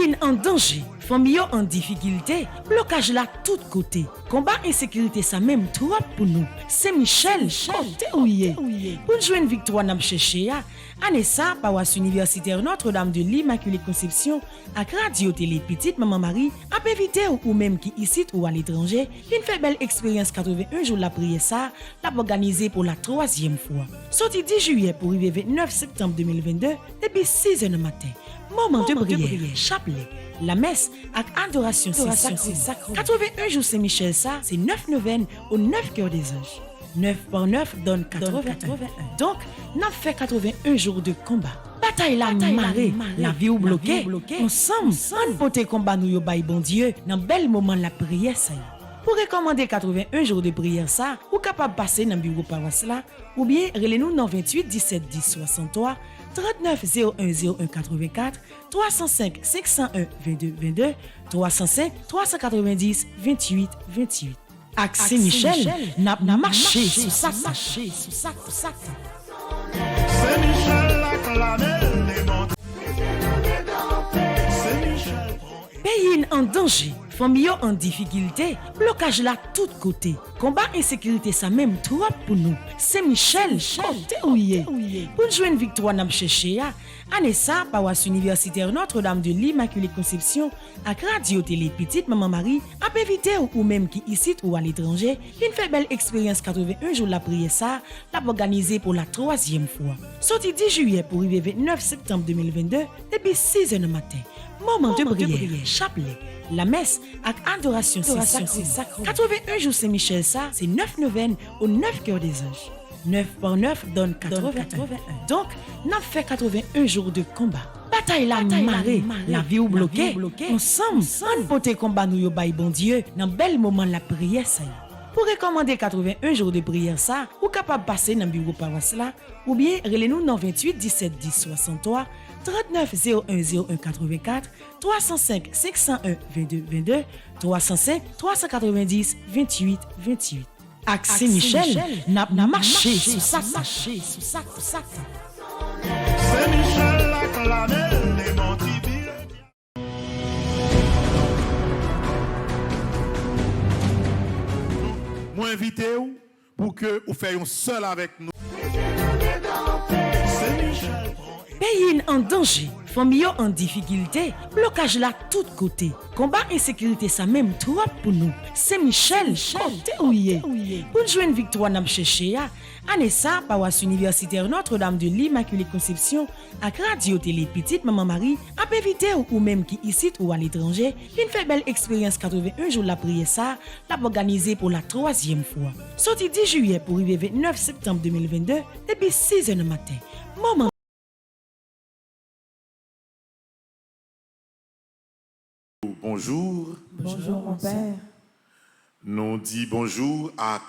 Pays en danger, famille en difficulté, blocage là tout côté. Combat insécurité ça même trop pour nous. C'est Michel, côté ouillé. Pour jouer une victoire n'a cherché Anessa, paroisse universitaire Notre-Dame de l'Immaculée Conception, à Radio Télé Petite Maman Marie, a évité ou même qui ici ou à l'étranger, une fait belle expérience 81 jours la prière ça, l'a organisé pour la 3e fois. Sorti 10 juillet pour arriver 29 septembre 2022, depuis 6 h du matin. Moment de prière, chapelet, la messe avec adoration c'est sacré. 81 jours Saint-Michel ça, c'est 9 neuvaines aux 9 cœurs des anges. 9 par 9 donne 81. Donc, nous avons fait 81 jours de combat. Bataille la marée, la vie ou bloquée. Ensemble, on pote combat nous yo bay bon Dieu dans bel moment la prière ça. Pour recommander 81 jours de prière ça, ou capable passer dans bureau paroisse là, ou bien relez-nous dans 28 17 10 63 39 01 01 84 305 501 22 22 305 390 28 28. Axé Michel n'a marché sous ça. C'est Michel la clamelle des montagnes. C'est Michel. Pays en danger, famille en difficulté, blocage là tout côté. Combat insécurité ça même trop pour nous. C'est Michel, côté ouillé. Pour jouer une victoire n'a cherché Anessa, paroisse universitaire Notre-Dame de l'Immaculée Conception, à Radio Télé Petite Maman Marie, a évité ou même qui ici ou à l'étranger, une fait belle expérience 81 jours la prière ça, l'a organisé pour la 3e fois. Sorti 10 juillet pour arriver 29 septembre 2022, depuis 6 h du matin. Moment de prière, chapelet, la messe avec adoration c'est sacré. 81 jours Saint-Michel ça, c'est 9 neuvaines aux 9 cœurs des anges. 9 par 9 donne 81. Donc, nous avons fait 81 jours de combat. Bataille la marée, la vie ou bloquée. Ensemble, on pote combat nous yo bay bon Dieu dans bel moment la prière ça. Pour recommander 81 jours de prière ça, ou capable passer dans bureau paroisse là, ou bien relez-nous dans 28 17 10 63 39 01 01 84 305 501 22 22 305 390 28 28. Axé Michel n'a marché sous ça. C'est Michel la clamelle des montagnes. Moi invité pour que vous fassiez seul avec nous. C'est Michel. Pays en danger, famille en difficulté, blocage là tout côté. Combat insécurité ça même trop pour nous. C'est Michel, côté ouillé. Pour jouer une victoire n'a cherché Anessa, paroisse universitaire Notre-Dame de l'Immaculée Conception, à Radio Télé Petite Maman Marie, a évité ou même qui ici ou à l'étranger, une fait belle expérience 81 jours la prière ça, l'a organisé pour la 3e fois. Sorti 10 juillet pour arriver 29 septembre 2022, depuis 6 h du matin. Moment. Bonjour. Bonjour mon père. Nous dit bonjour à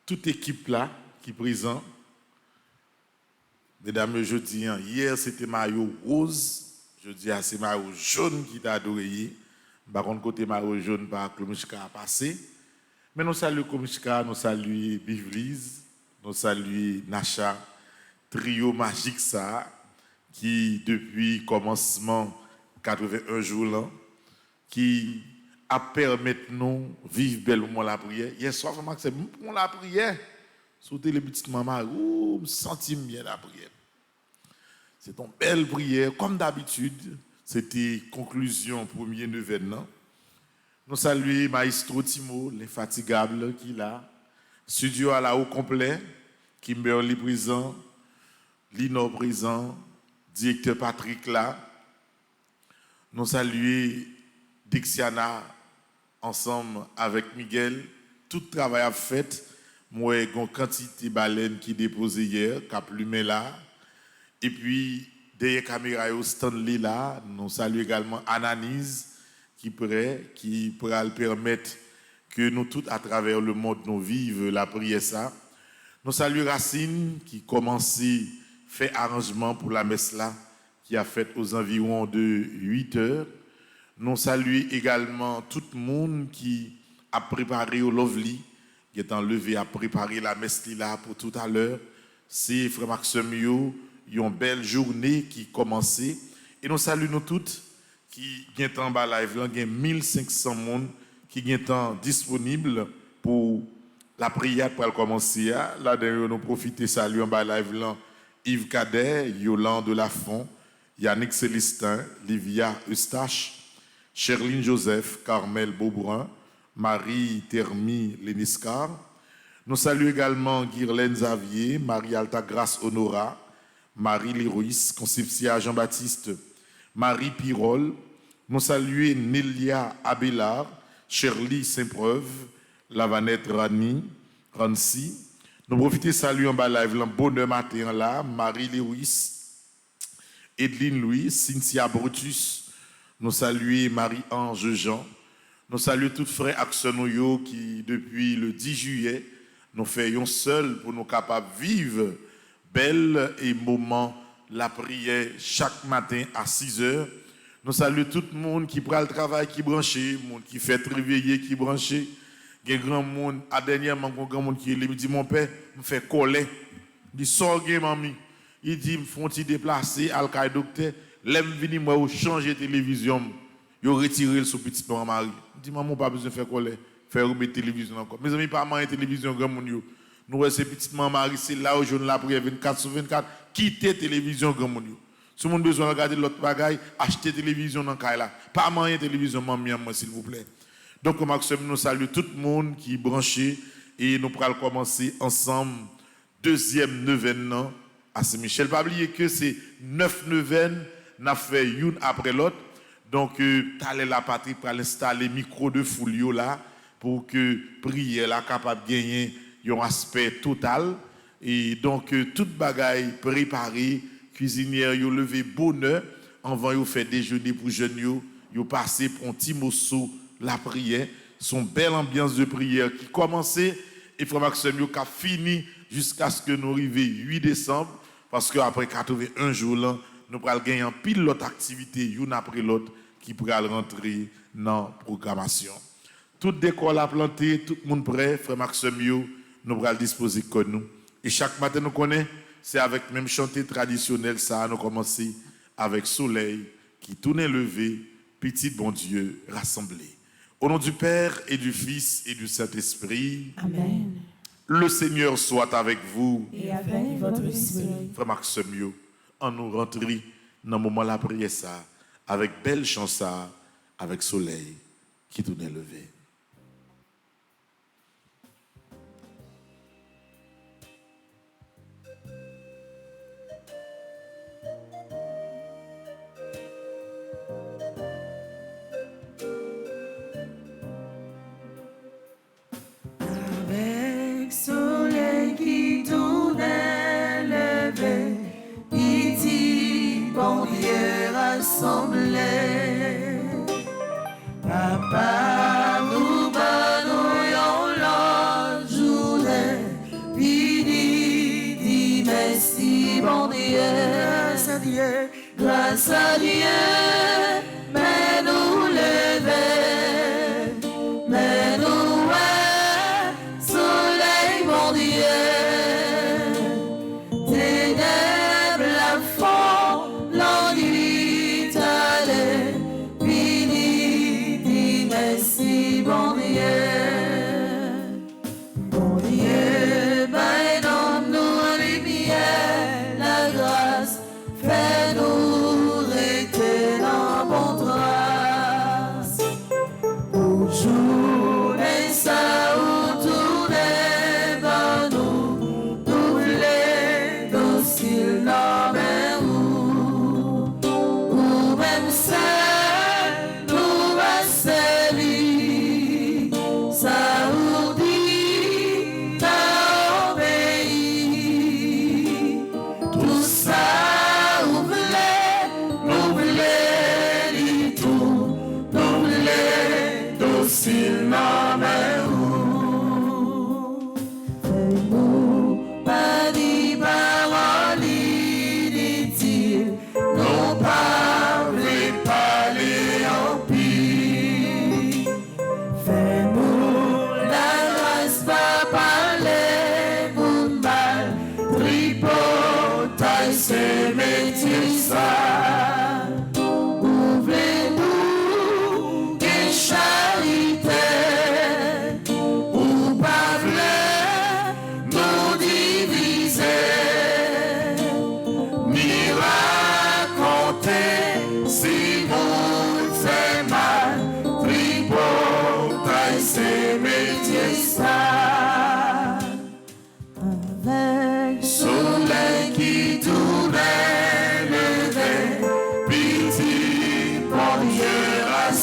toute équipe là qui est présente. Mesdames, je dis, hier c'était maillot rose, je dis c'est maillot jaune qui t'a adoré. Par contre, côté maillot jaune, par Komishka a passé. Mais nous saluons Komishka, nous saluons Bivlise, nous saluons Nacha, trio magique ça, qui depuis commencement 81 jours là, qui a permis nous vivre belle moment la prière. Hier soir, c'est pour la prière. Sauter les petites mamans, me sentis bien la prière. C'est une belle prière, comme d'habitude. C'était conclusion premier événement. Nous saluons Maestro Timo, l'infatigable qui est là. Studio à la haut complet, Kimberly présent, Lino présent, directeur Patrick là. Nous saluons Dixiana ensemble avec Miguel. Tout travail a fait. Moi, j'ai une quantité de baleines qui déposée hier, qui a plumé là. Et puis, derrière la caméra, Stanley là. Nous saluons également Ananis qui pourra permettre que nous tous à travers le monde nous vivons la prière ça. Nous saluons Racine qui commence à faire arrangement pour la messe là, qui a fait aux environs de 8 heures. Nous saluons également tout le monde qui a préparé au Lovely, qui est enlevé à préparer la messe là pour tout à l'heure. C'est Frère Maxime, une belle journée qui commençait. Et nous saluons nous toutes qui est en bas live là, il y a 1500 personnes qui sont disponibles pour la prière pour commencer. Là, nous profitons de saluer en bas live là, Yves Cadet, Yolande Lafont, Yannick Célestin, Livia Eustache, Cherline Joseph, Carmel Beaubrun, Marie Termi Léniscar. Nous saluons également Guirlaine Xavier, Marie Altagrace Honora, Marie Léroïs, Concepcia Jean-Baptiste, Marie Pirol. Nous saluons Nélia Abélard, Shirley Saint-Preuve, Lavanette Rancy. Nous profitons de saluer en bas live, le bonheur matin là, Marie Léroïs, Edline Louis, Cynthia Brutus. Nous saluons Marie-Ange Jean. Nous saluons tous frères Axonoyo qui, depuis le 10 juillet, nous faisons seul pour nous capables de vivre belle et moment la prière chaque matin à 6 heures. Nous saluons tout le monde qui prend le travail, qui branché, le monde qui fait réveiller, qui branché. Il y a grand monde, à dernièrement, il y a grand monde qui me dit, mon père, me fait coller. Il dit, sors, mamie. Il dit, me font-ils déplacer, al docteur, l'aime venir, moi, changer la télévision. Il retiré le sous petit maman Marie. Il dit, maman, pas besoin de faire coller, faire remettre la télévision encore. Mes amis, pas mal de télévision, grand monde. Nous, c'est petit maman Marie, c'est là où je la prière 24/24, quitter la télévision, grand monde. Si vous avez besoin de regarder l'autre bagaille, achetez télévision dans le là. Pas moyen télévision, moi, s'il vous plaît. Donc, Maxime, nous saluons tout le monde qui est branché et nous allons commencer ensemble deuxième neuvaine à Saint-Michel. Pas oublier que c'est 9 neuvaines, nous avons fait une après l'autre. Donc, t'allez la patrie pour installer micro de foulio là pour que prière là capable de gagner un aspect total. Et donc, toute bagaille préparée. Cuisinière, yo levé bonheur, avant yo fait déjeuner pour jeunes yo passé pour un petit morceau la prière, son belle ambiance de prière qui commençait et frère Maxime yo a fini jusqu'à ce que nous arrivions 8 décembre parce que après 81 jours là, nous pral gagner en pile l'autre activité une après l'autre qui pral rentrer dans la programmation. Toute décor la planté, tout le monde prêt, frère Maxime yo, nous pral disposer comme nous. Et chaque matin nous connaît c'est avec même chanté traditionnel, ça, nous commençons avec soleil qui tourne levé, petit bon Dieu rassemblé. Au nom du Père et du Fils et du Saint-Esprit. Amen. Le Seigneur soit avec vous. Et avec votre esprit. Frère Maxime, en nous rentrer dans le moment de la prière, ça, avec belle chance, avec soleil qui tourne levé. Soleil qui tourne levé, petit bon Dieu rassemblé. Papa, nous bannons la journée, fini, dis merci bon Dieu, grâce à Dieu, mais nous lever, mais nous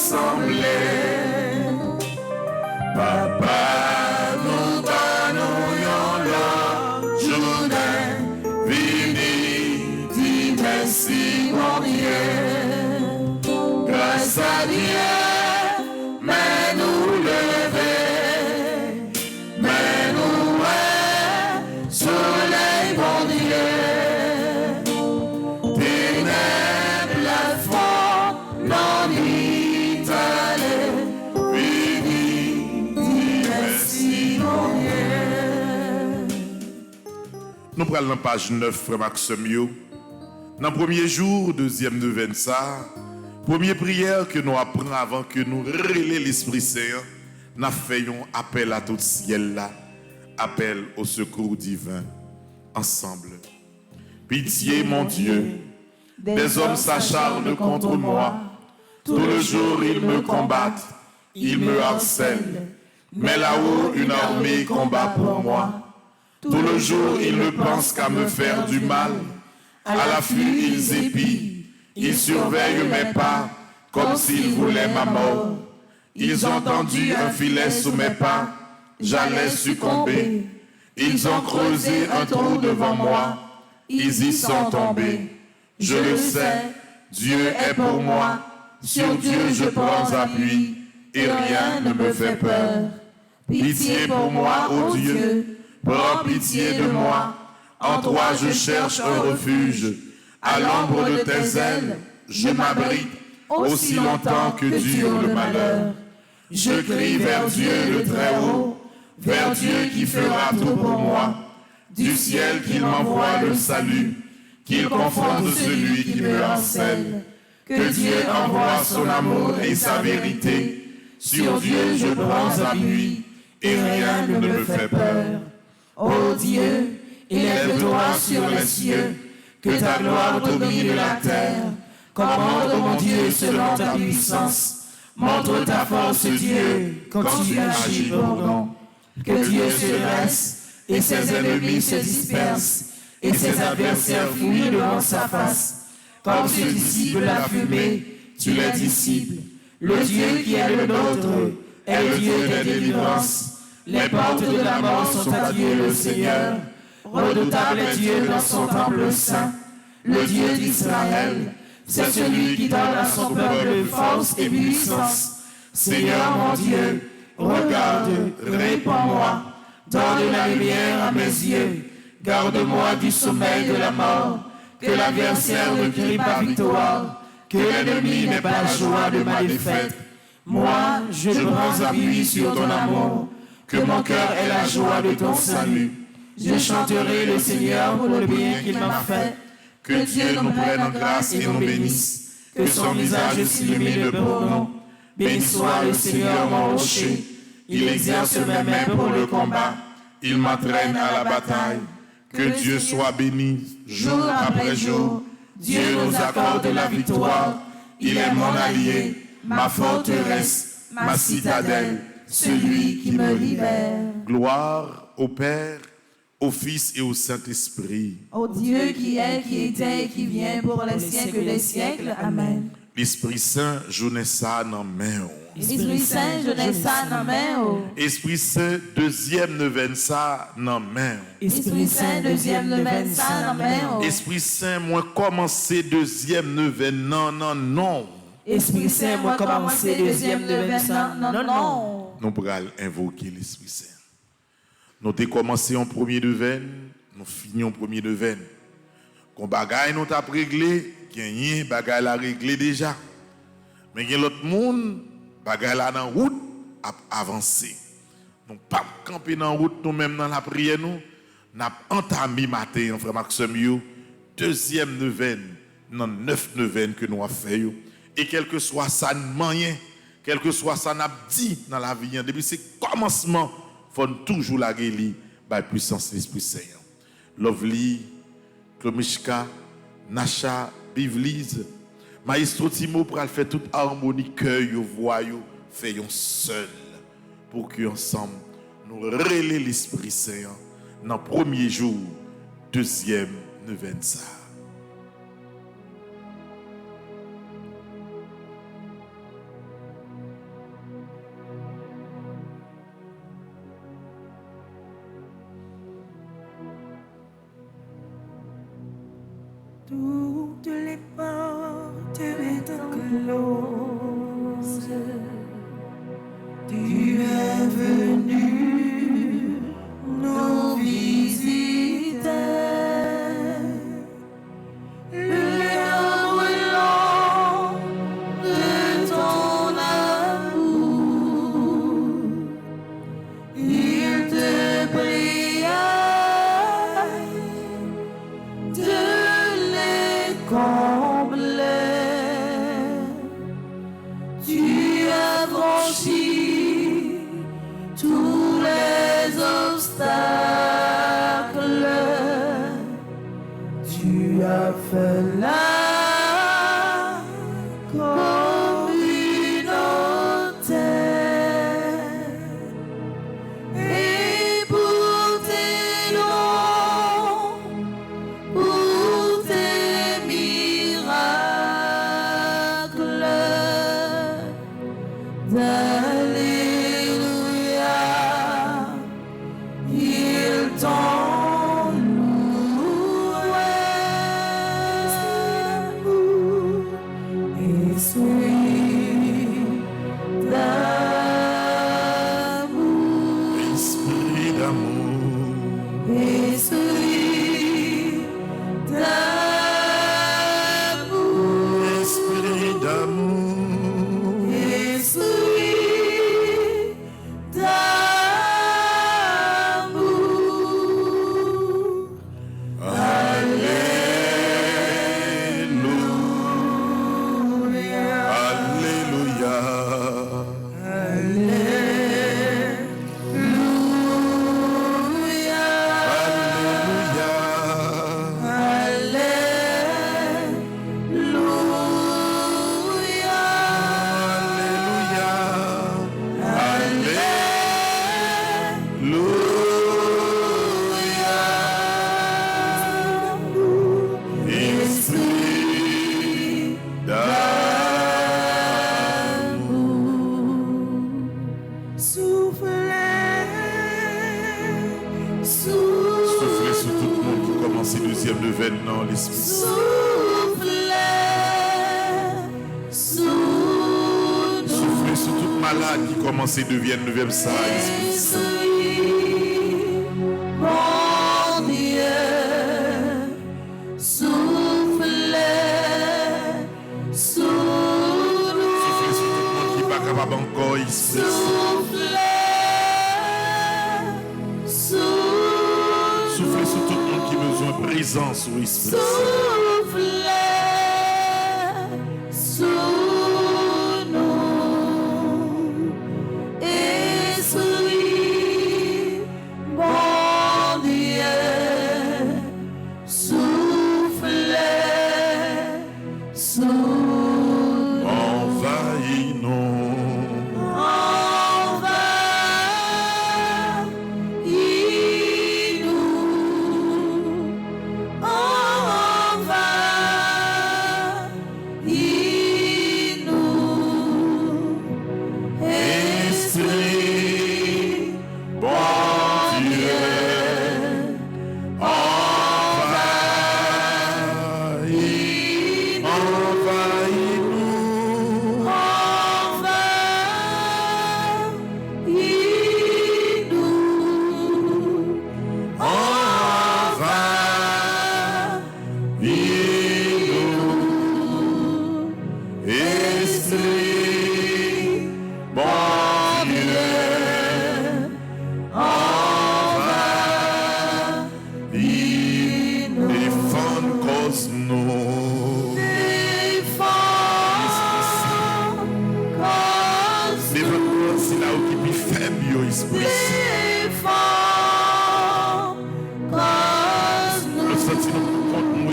rassemblés. Papa, nous donnons l'autre journée. Vini, dis merci, mon Dieu. Grâce à Dieu, mais nous lever, mais nous soleil, mon Dieu. Ténèbres, la foi, non Italie. Vini, dis merci, mon Dieu. Nous prenons la page 9, frère Maxime. Dans le premier jour, deuxième neuvaine, ça, première prière que nous apprenons avant que nous relais l'Esprit Saint, nous faisons appel à tout le ciel là, appel au secours divin, ensemble. Pitié, mon Dieu, des hommes s'acharnent contre moi. Tout le jour, ils me combattent, ils me harcèlent. Mais là-haut, une armée combat pour moi. Tout le jour, ils ne pensent qu'à me faire du mal. À l'affût, ils épient. Ils surveillent mes pas comme s'ils voulaient ma mort. Ils ont tendu un filet sous mes pas. J'allais succomber. Ils ont creusé un trou devant moi. Ils y sont tombés. Je le sais, Dieu est pour moi. Sur Dieu je prends appui et rien ne me fait peur. Pitié pour moi, ô Dieu, prends pitié de moi. En toi je cherche un refuge. À l'ombre de tes ailes, je m'abrite aussi longtemps que dure le malheur. Je crie vers Dieu le Très-Haut, vers Dieu qui fera tout pour moi. Du ciel qu'il m'envoie le salut, qu'il confronte celui qui me harcèle. Que Dieu envoie son amour et sa vérité. Sur Dieu je prends appui et rien ne me fait peur. Ô Dieu, élève-toi sur les cieux, que ta gloire domine la terre. Commande, mon Dieu, selon ta puissance. Montre ta force, Dieu, quand tu agis pour nous. Que Dieu se dresse et ses ennemis se dispersent et ses adversaires fuient devant sa face. Comme se dissipe la fumée, tu les dissipes. Le Dieu qui est le nôtre est le Dieu des délivrances. Les portes de la mort sont à Dieu le Seigneur. Redoutable est Dieu dans son temple saint. Le Dieu d'Israël, c'est celui qui donne à son peuple force et puissance. Seigneur mon Dieu, regarde, réponds-moi. Donne la lumière à mes yeux. Garde-moi du sommeil de la mort. Que l'adversaire ne crie pas victoire. Que l'ennemi n'ait pas joie de ma défaite. Moi, je prends appui sur ton amour. Que mon cœur ait la joie de ton salut. Je chanterai le Seigneur pour le bien qu'il m'a fait. Que Dieu nous prenne en grâce et nous bénisse. Que son visage s'illumine pour nous. Béni soit le Seigneur mon rocher. Il exerce mes mains pour le combat. Il m'entraîne à la bataille. Que Dieu soit béni jour après jour. Dieu nous accorde la victoire. Il est mon allié, ma forteresse, ma citadelle, celui qui me libère. Gloire au Père, au Fils et au Saint-Esprit. Ô Dieu qui est, qui était et qui vient pour les siècles des siècles. Amen. L'Esprit Saint, journée ça dans main. Esprit Saint, je n'ai ça dans main. Esprit Saint, deuxième neuvaine ça dans main. Esprit Saint, deuxième neuvaine ça dans main. Esprit Saint, moi commencer deuxième neuvaine non. Esprit Saint, moi commencer deuxième neuvaine ça non. Nous pourrons invoquer l'Esprit Saint. Nous avons commencé en premier neuvaine, nous finissons en premier neuvaine. Quand bagaille nous t'a réglé, gagné bagaille la réglé déjà. Mais il y a l'autre monde bagaille là dans route a avancé. Nous pas camper dans route nous même dans la prière nous n'a entamé matin frère Maxime deuxième neuvaine dans 9 neuvaines que nous avons fait et quel que soit ça moyen, quel que soit ça n'a dit dans la vie depuis ce commencement faut toujours la guérir par puissance de l'Esprit Saint. Lovely, Klomishka, Nasha, Bivlise, Maestro Timo pour faire toute harmonie, cœur, voix, faisons seul pour que ensemble nous relayer l'Esprit Saint dans le premier jour, deuxième neuvaine ça. toutes les portes étant closes. Tu es venu nous visiter. Le lion brûlant de ton amour, il te pria de les combler. Tu as franchi tous les obstacles. Tu as fait la communauté. Et pour tes dons, pour tes miracles, d'Alléluia, ils t'ont loué. Esprit d'amour, Esprit d'amour, Esprit d'amour, Esprit d'amour, Esprit d'amour. Alléluia, Esprit soufflez sur tout le monde qui commence le deuxième événement, l'Esprit Saint. Soufflez sur toute malade qui commence et devienne neuvième ça, Esprit Saint. Mon Dieu, soufflez sur nous. Soufflez sur tout le monde qui n'est pas capable encore, Esprit Saint. Soufflez sur tout le monde qui a besoin de présence, oui, Esprit Saint.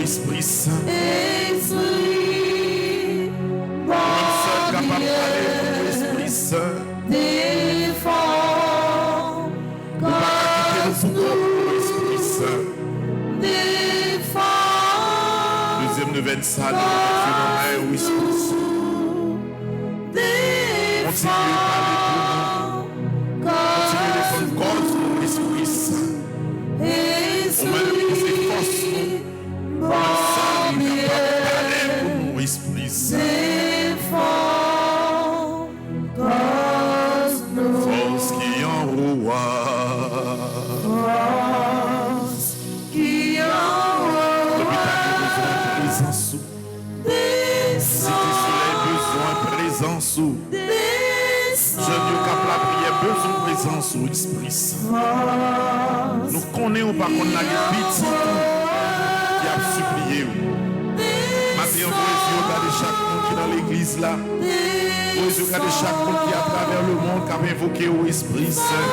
Esprit Saint. Esprit, Nous sommes capables d'aller pour l'Esprit Saint. défends, Nous ne pas quitter nos pour l'Esprit Saint. défends, Deuxième neuvaine salle, nous Esprit Saint. Continuez à parler pour nous. Continuez à défendre cause pour l'Esprit Saint. On va nous ses forces. On va nous saluer. Jeune cap la prière, besoin de présence au Esprit Saint. Nous connaissons pas qu'on a des petits qui a supplié. Maintenant, vous regardez chaque monde qui est dans l'église là. Vous regardez chaque monde qui est à travers le monde qui a invoqué au Esprit Saint.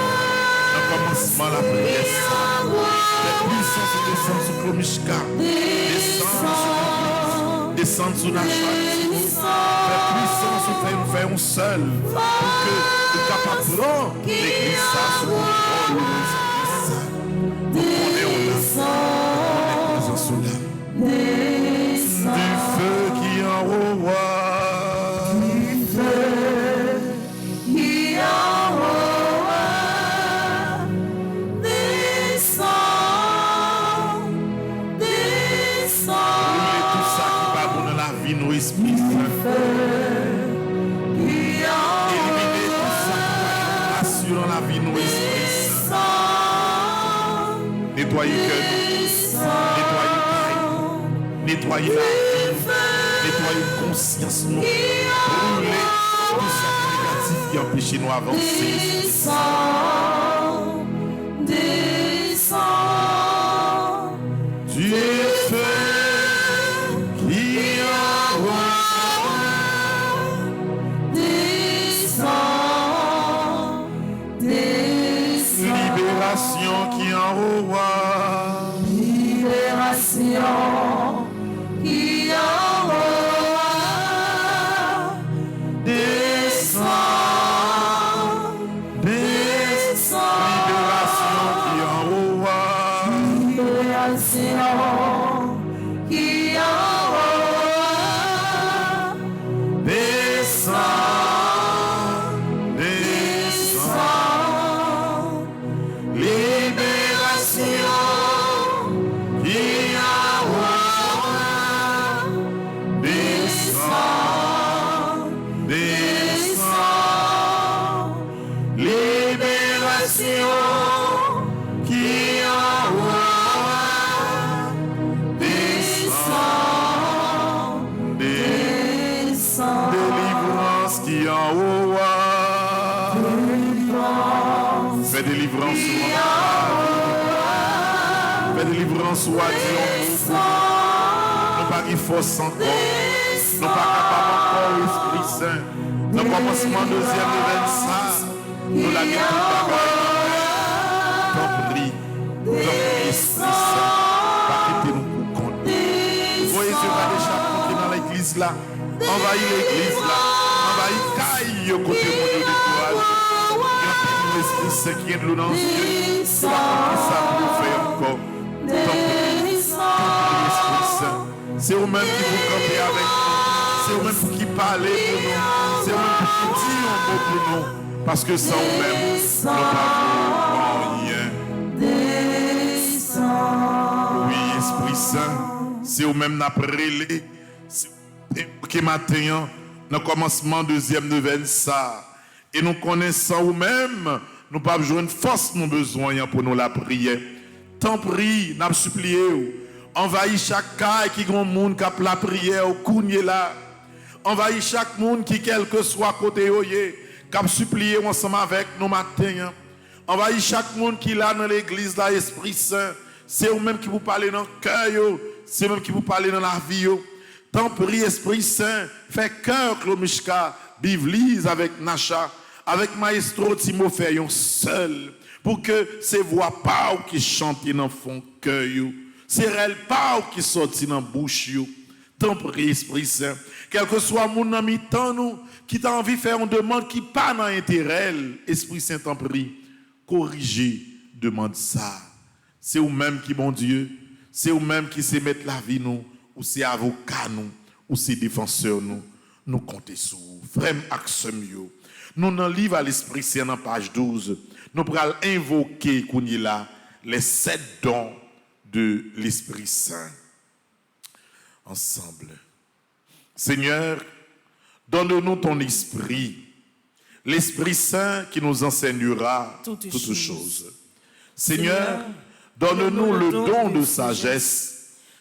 Dans le commencement la prière. Les puissances descendent sur Klomishka. Descendent sur Nacha. Les puissances nous fait un seul. Pour que nous capables de prendre l'église sous le contrôle de l'Esprit Saint. Nous connaissons présence sous là. Du feu qui envoie. Du feu qui envoie. Descends, descends. Brûlez tout ça qui va dans la vie, nos esprits saints. Éliminez tout ça qui va assurer la vie, nos esprits saints. Nettoyez le cœur, nettoyez le cœur, nettoyez la vie, nettoyez la conscience, nous. Brûlez tout ça qui est négatif qui empêche nous d'avancer. Descends, descends. Du feu qui envoie. Descends, descends. Libération qui envoie. Libération qui envoie. Descends, Descends. libération qui envoie. Libération qui envoie. Descends, descends, libération qui envoie. Descends, descends, libération qui envoie. Descends. Délivrance qui envoie. Fais délivrance sur moi. Fais délivrance sur Dieu. Nous pas qui force encore. Nous pas capables encore, Esprit Saint. Dans le commencement deuxième nouvelle ça, nous l'avons tout d'abord. T'en prie, Esprit Saint. Pas quitter nous pour compte. Voyez, je vais chaque monde qui est dans l'église là. Envahir l'église là. Envahir caille au côté de mon Dieu de courage. Il y a l'Esprit Saint qui est de l'eau dans les yeux. C'est la compris ça pour nous faire encore. T'en prie, Esprit Saint. C'est vous-même qui vous campez avec nous. C'est vous-même qui parlez pour nous. C'est vous-même qui dit un mot pour nous. Parce que sans vous-même, nous n'avons rien. Descends. Oui, Esprit Saint, c'est vous-même n'a prélé. Qui matin, dans le commencement deuxième nouvelle ça. Et nous connaissons vous-même, nous pas besoin de force, nous besoin pour nous la prière. Tant prie, n'a supplié. Envahis chaque cas qui grand monde qui a la prière au cougné là. Envahis chaque monde qui quel que soit côté yoyé, qui a supplié ensemble avec nous matin. Envahis chaque monde qui là dans l'église là, Esprit Saint. C'est vous-même qui vous parlez dans le cœur, c'est vous-même qui vous parlez dans la vie. Tant prie, Esprit Saint, fais cœur Klomishka, bivlise avec Nacha, avec Maestro Timothée seul, pour que ces voix pas qui chantent dans fond cœur, ces rêves pas qui sortent dans bouche. Tant prie, Esprit Saint, quel que soit mon ami, tant nous, qui t'a envie de faire une demande qui pas dans l'intérêt, Esprit Saint, t'en prie, corrigez, demande ça. C'est vous-même qui, bon Dieu, c'est vous-même qui sait mettre la vie nous, ou c'est avocat nous, ou c'est défenseur nous comptons sur vous. Frère Axemio, nous dans le livre à l'Esprit Saint, dans page 12, nous pourrons invoquer les 7 dons de l'Esprit Saint. Ensemble. Seigneur, donne-nous ton esprit, l'Esprit Saint qui nous enseignera toutes choses. Seigneur, donne-nous le don de sagesse,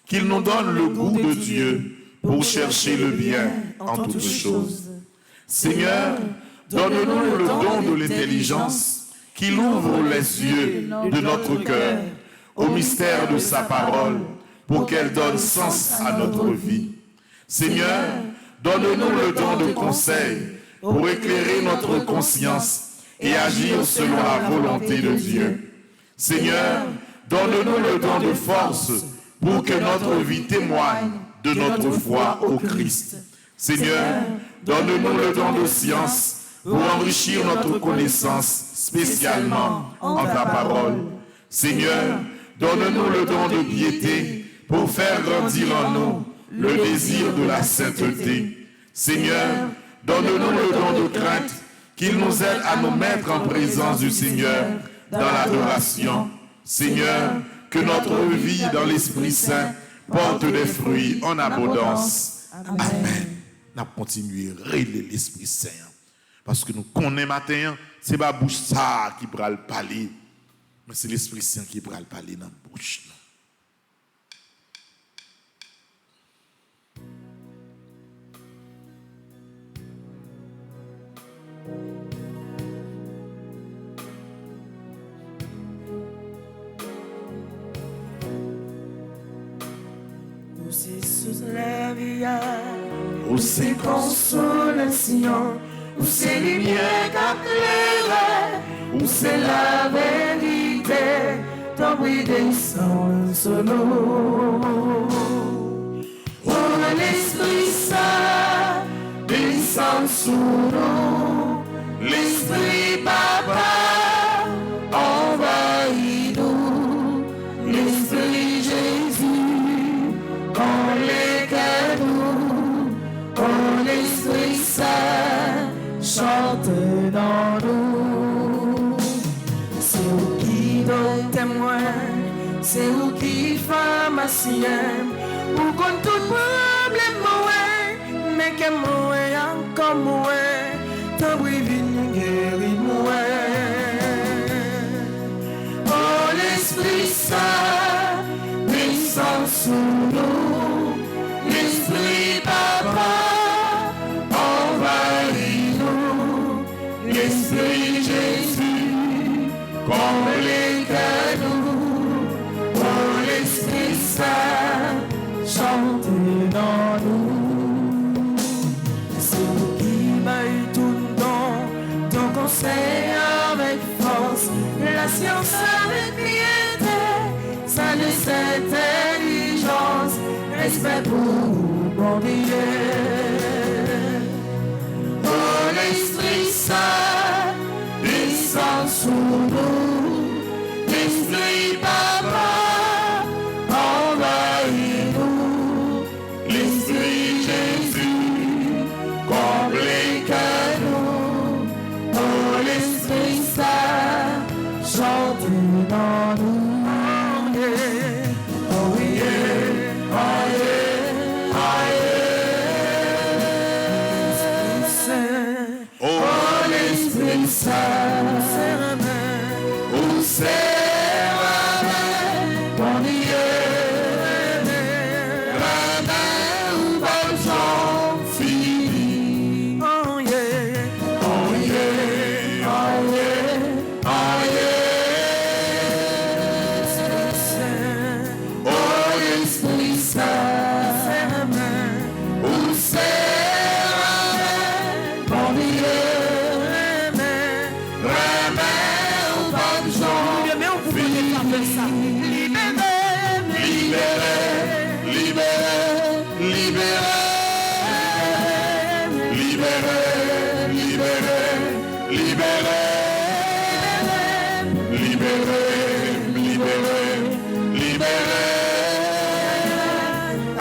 qu'il nous donne le goût de Dieu pour chercher le bien en toutes choses. Seigneur, donne-nous le don de l'intelligence qu'il ouvre les yeux de notre cœur au mystère de sa parole pour qu'elle donne sens à notre vie. Seigneur, donne-nous le don de conseil pour éclairer notre conscience et agir selon la volonté de Dieu. Seigneur, donne-nous le don de force pour que notre vie témoigne de notre foi au Christ. Seigneur, donne-nous le don de science pour enrichir notre connaissance, spécialement en ta parole. Seigneur, donne-nous le don de piété pour faire grandir en nous le désir de la sainteté. Seigneur, donne-nous le don de crainte qu'il nous aide à nous mettre en présence du Seigneur dans l'adoration. Seigneur, que notre vie dans l'Esprit Saint porte des fruits en abondance. Amen. Nous continuons à régler l'Esprit Saint. Parce que nous connaissons matin, ce n'est pas la bouche ça qui va le parler, mais c'est l'Esprit Saint qui va le parler dans la bouche. Où c'est sous la vie, où c'est consolation, où c'est lumière qu'éclaire, où c'est la vérité, ton bruit descend sur nous. Oh, l'Esprit Saint descend sur nous, l'Esprit Papa envahit nous, l'Esprit Jésus dans les cœurs nous, oh, l'Esprit Saint chante dans nous. C'est vous qui donne témoin, c'est vous qui pharmacien, ou contre tout problème moi, mais que moi encore moi, ton bruit vient guérir moi. Oh, l'Esprit Saint descend sur nous, l'Esprit Papa envahit nous, l'Esprit Jésus comble les cœurs nous, oh, l'Esprit Saint chante dans nous. C'est vous qui m'aille tout le temps, ton conseil avec force, la science avec piété, sa intelligence, respect pour bon Dieu. Oh, l'Esprit Saint descend sur nous, l'Esprit Papa envahit nous, l'Esprit Jésus comble les cœurs nous, oh, l'Esprit Saint chante dans nous. Oh yeah, oh yeah, oh yeah. Oh, l'Esprit Saint, où c'est bon Dieu, ramène ou bon Jean fini. Oh yeah, oh yeah, oh yeah, oh yeah. Oh, l'Esprit Saint, où c'est bon Dieu, ramène ou bon Jean fini.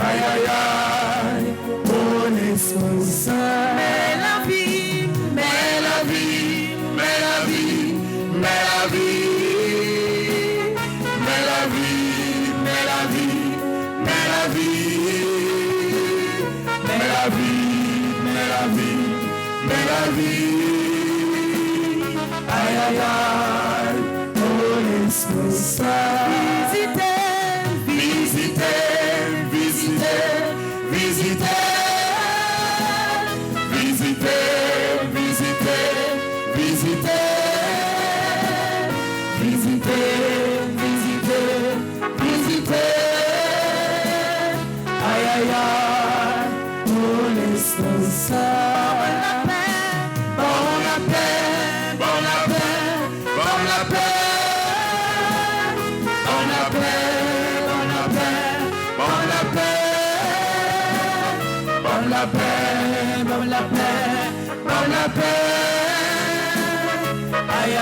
Aïe, aïe, aïe, oh, l'Esprit Saint. Mais la vie, mais la vie, mais la vie, mais la vie, mais la vie, mais la vie, mais la vie, mais la vie, mais la vie, mais la vie. Aïe, aïe, aïe, oh, l'Esprit Saint. Visitez, visitez, visitez, visitez,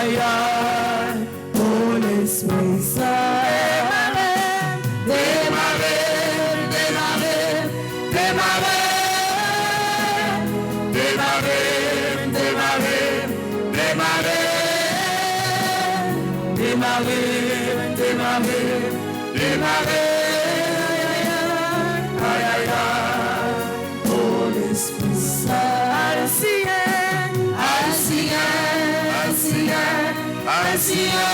aïe, aïe, oh l'Esprit Saint. Démarrer, démarrer, démarrer, démarrer, démarrer, démarrer, démarrer, démarrer, démarrer. Aïe, aïe, aïe, oh l'Esprit Saint. Haïtien, haïtien, haïtien, haïtien,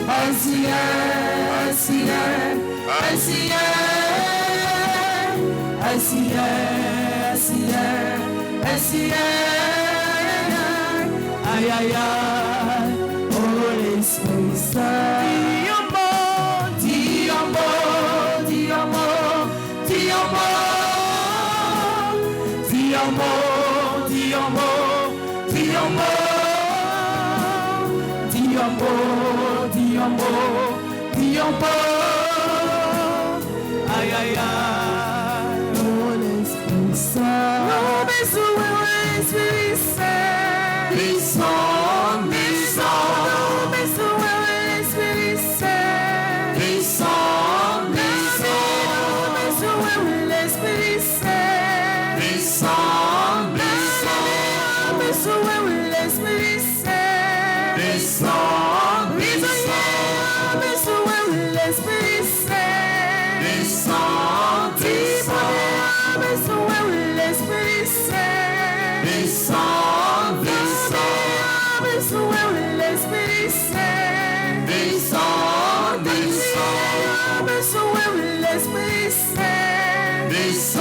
haïtien, haïtien, haïtien, haïtien, haïtien, aïe, aïe, aïe, oh l'Esprit Saint. Diambo, Diambo, Diambo, Diambo, Diambo, Diambo, Diambo, Diambo, Diambo, aïe, aïe, aïe, oh l'Esprit Saint. Oh, bisous, l'Esprit Saint. Bisous, bisous, bisous, l'Esprit Saint. Bisous, bisous, bisous, l'Esprit Saint. Bisous, bisous, bisous, l'Esprit Saint. Bisous, bisous, bisous, l'Esprit Saint. Bisous, bisous, bisous, l'Esprit Saint. Bisous, bisous, bisous, l'Esprit Saint. Bisous, bisous, bisous, l'Esprit Saint. Bisous,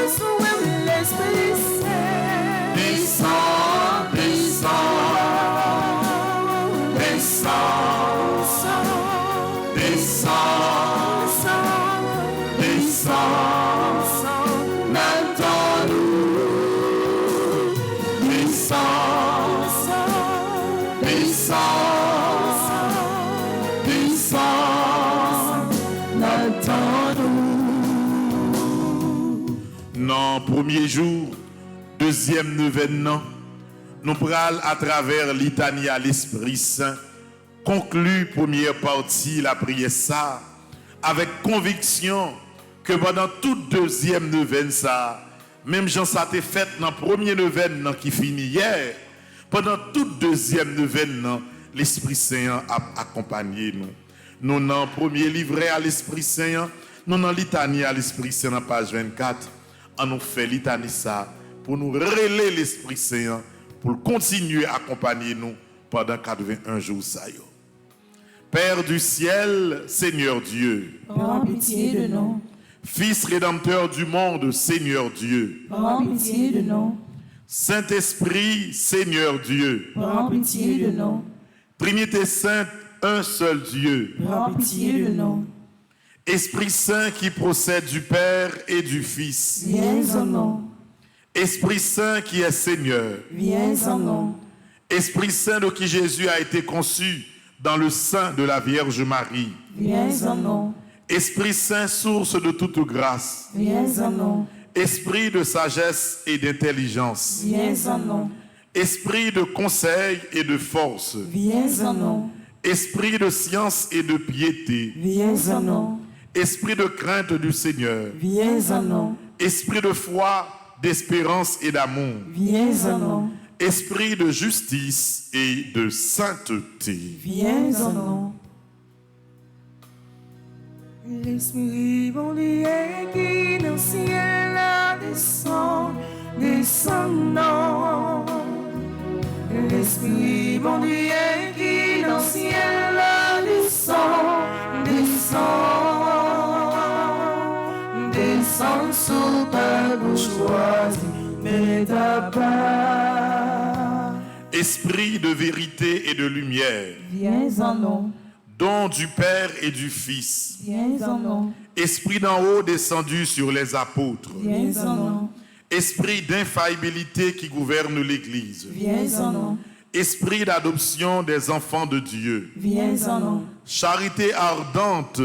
bisous, l'Esprit Saint. Bisous, bisous, bisous, bisous, maintenant-nous. Bisous, bisous, bisous, maintenant-nous. Dans le premier jour, deuxième neuvaine, nous prenons à travers litanie à l'Esprit Saint, conclut première partie la prière ça, avec conviction que pendant toute deuxième neuvaine ça, même Jean ça été fait dans premier neuvaine qui finit hier, pendant toute deuxième neuvaine, l'Esprit Saint a accompagné nous. Nous dans le premier livret à l'Esprit Saint, nous dans litanie à l'Esprit Saint dans page 24, on nous fait litanie ça pour nous relayer l'Esprit Saint, pour continuer à accompagner nous pendant 81 jours ça yo. Père du ciel, Seigneur Dieu. Prends pitié de nous. Fils rédempteur du monde, Seigneur Dieu. Prends pitié de nous. Saint-Esprit, Seigneur Dieu. Prends pitié de nous. Trinité sainte, un seul Dieu. Prends pitié de nous. Esprit Saint qui procède du Père et du Fils. Viens en nous. Esprit Saint qui est Seigneur. Viens en nous. Esprit Saint de qui Jésus a été conçu dans le sein de la Vierge Marie. Viens en nous. Esprit Saint, source de toute grâce. Viens en nous. Esprit de sagesse et d'intelligence. Viens en nous. Esprit de conseil et de force. Viens en nous. Esprit de science et de piété. Viens en nous. Esprit de crainte du Seigneur. Viens en nous. Esprit de foi, d'espérance et d'amour. Viens en nous. Esprit de justice et de sainteté. Viens en nous. L'Esprit bon Dieu qui dans le ciel descend, descendant. L'Esprit bon Dieu qui dans le ciel descend, descend. Descend sur ta bourgeoisie, mais ta part. Esprit de vérité et de lumière. Viens en nous. Don du Père et du Fils. Viens en nous. Esprit d'en haut descendu sur les apôtres. Viens en nous. Esprit d'infaillibilité qui gouverne l'Église. Viens en nous. Esprit d'adoption des enfants de Dieu. Viens en nous. Charité ardente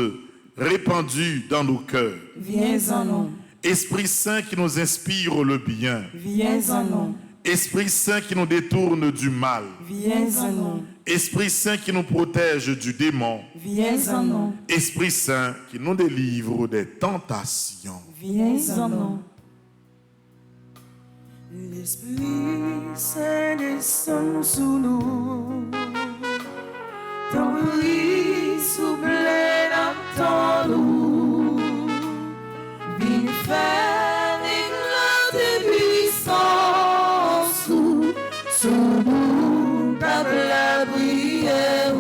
répandue dans nos cœurs. Viens en nous. Esprit Saint qui nous inspire le bien. Viens en nous. Esprit Saint qui nous détourne du mal. Viens en nous. Esprit Saint qui nous protège du démon. Viens en nous. Esprit Saint qui nous délivre des tentations. Viens en nous. L'Esprit Saint descend sous nous. Ton bruit souffle dans nous. Viens faire éclater puissance sous nous, table la prière.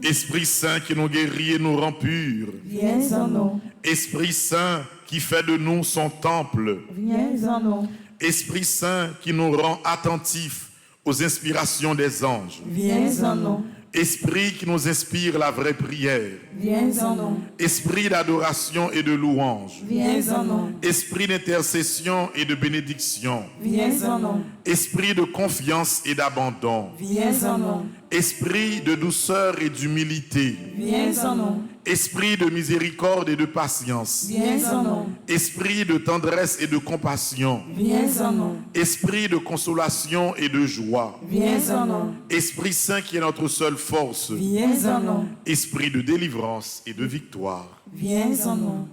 Esprit Saint qui nous guérit et nous rend purs. Viens en nous. Esprit Saint qui fait de nous son temple. Viens en nous. Esprit Saint qui nous rend attentifs aux inspirations des anges. Viens en nous. Esprit qui nous inspire la vraie prière. Viens en nous. Esprit d'adoration et de louange. Viens en nous. Esprit d'intercession et de bénédiction. Viens en nous. Esprit de confiance et d'abandon. Viens en nous. Esprit de douceur et d'humilité. Viens en nous. Esprit de miséricorde et de patience. Viens en nous. Esprit de tendresse et de compassion. Viens en nous. Esprit de consolation et de joie. Viens en nous. Esprit Saint qui est notre seule force. Viens en nous. Esprit de délivrance et de victoire. Viens en nous.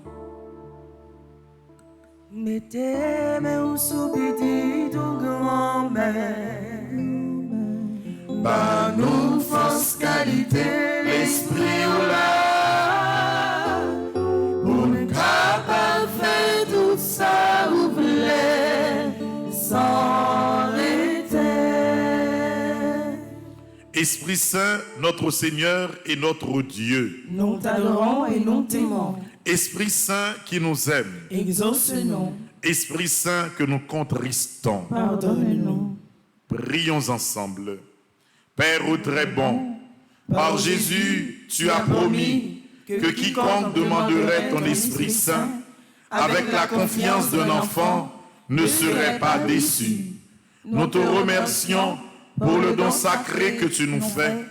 Mettez mes sous petit ou grand-mère. Par nous, force, qualité, l'esprit ou là. Pour nous capables de faire tout ça, vous voulez, sans l'été. Esprit Saint, notre Seigneur et notre Dieu. Nous t'adorons et nous t'aimons. Esprit Saint qui nous aime. Exauce-nous. Esprit Saint que nous contristons. Pardonne-nous. Prions ensemble. Père ô très bon, par Jésus, tu as promis que quiconque demanderait ton Esprit Saint, avec la confiance d'un enfant, ne serait pas déçu. Nous te remercions pour le don sacré que tu nous fais,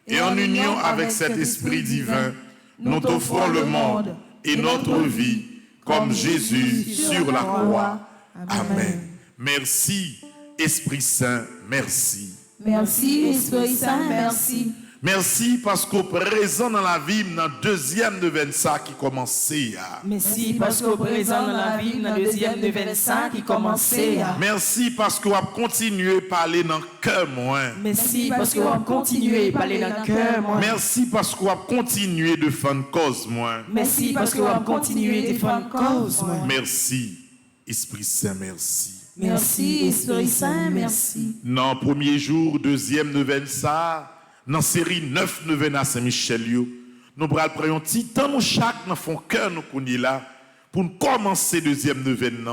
et en union avec cet Esprit divin, nous t'offrons le monde et notre vie, comme Jésus sur la croix. Amen. Merci, Esprit Saint, merci. Merci, Esprit Saint, merci. Merci parce qu'au présent dans la vie, dans le deuxième de 25 qui commençait. Merci parce qu'au présent dans la vie, dans le deuxième de 25 qui commençait. Merci parce qu'on va continuer à parler dans le cœur moi. Merci parce qu'on va continuer à parler dans le cœur moi. Merci parce qu'on va continuer de faire une cause moi. Merci parce qu'on va continuer de faire une cause moi. Merci, Esprit Saint, merci. Merci, Esprit Saint, merci. Dans le premier jour, deuxième neuvaine ça, dans la série 9 neuvaine à Saint-Michel, nous prenons un petit temps, nous chaque dans fond cœur nous connaît là, pour nous commencer deuxième neuvaine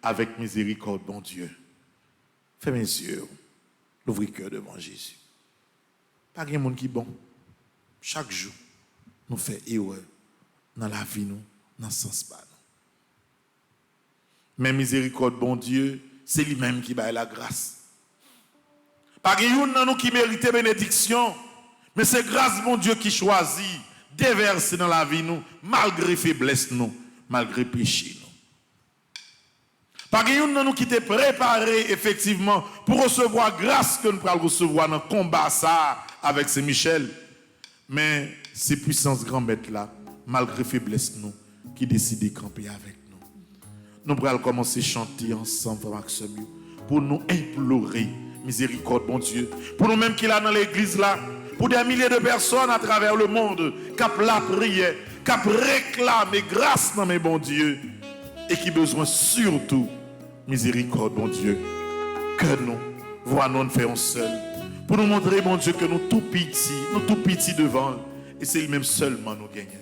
avec miséricorde, bon Dieu. Fais mes yeux, l'ouvrir cœur devant Jésus. Pas de monde qui est bon. Chaque jour, nous faisons erreur dans la vie, nous, dans le sens bas. Mais miséricorde, bon Dieu, c'est lui-même qui baille la grâce. Pas de nous qui mérite bénédiction, mais c'est grâce, bon Dieu, qui choisit déverser dans la vie, nous, malgré faiblesse, nous, malgré péché. Nous. Pas de nous qui était préparé, effectivement, pour recevoir grâce que nous allons recevoir dans le combat ça avec Saint-Michel. Mais ces puissances grand maîtres là, malgré faiblesse, nous, qui décident de camper avec nous. Nous allons commencer à chanter ensemble, Maxime, pour nous implorer miséricorde, bon Dieu. Pour nous-mêmes qui là dans l'église là, pour des milliers de personnes à travers le monde, qui la prière, qui réclament grâce dans mes bon Dieu, et qui besoin surtout miséricorde, bon Dieu. Que nous, voyons nous faire seul. Pour nous montrer, bon Dieu, que nous tout petits devant, et c'est lui-même seulement nous gagnons.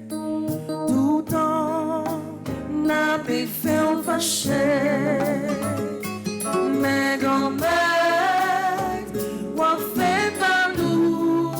Tout en n'a pas fait un fâché, mais grand-mère, on fait pas nous.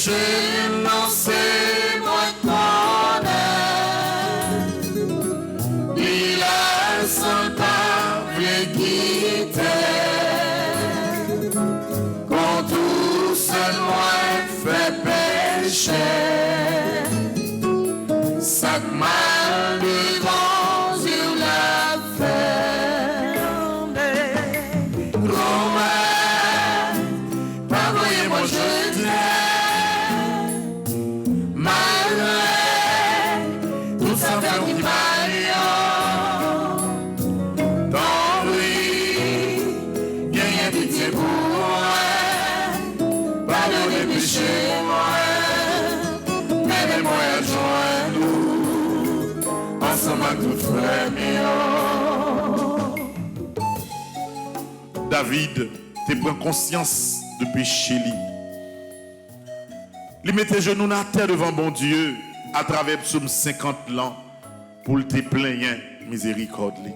péché, non c'est moi connais. Il a son table quitter. Quand tout seul moi fait péché. Ça mal de grand sur la ferme. Grand-mère, pardonnez-moi, je t'aime. Malgré tout ça fait qui m'aille. Dans lui, gagne pitié pour moi. Pardonnez péché moi. Moi joindre ensemble à tout frère. David, tu prends conscience de péché. Il mettait genoux à terre devant bon Dieu à travers psaume 50 ans pour te plaindre miséricorde.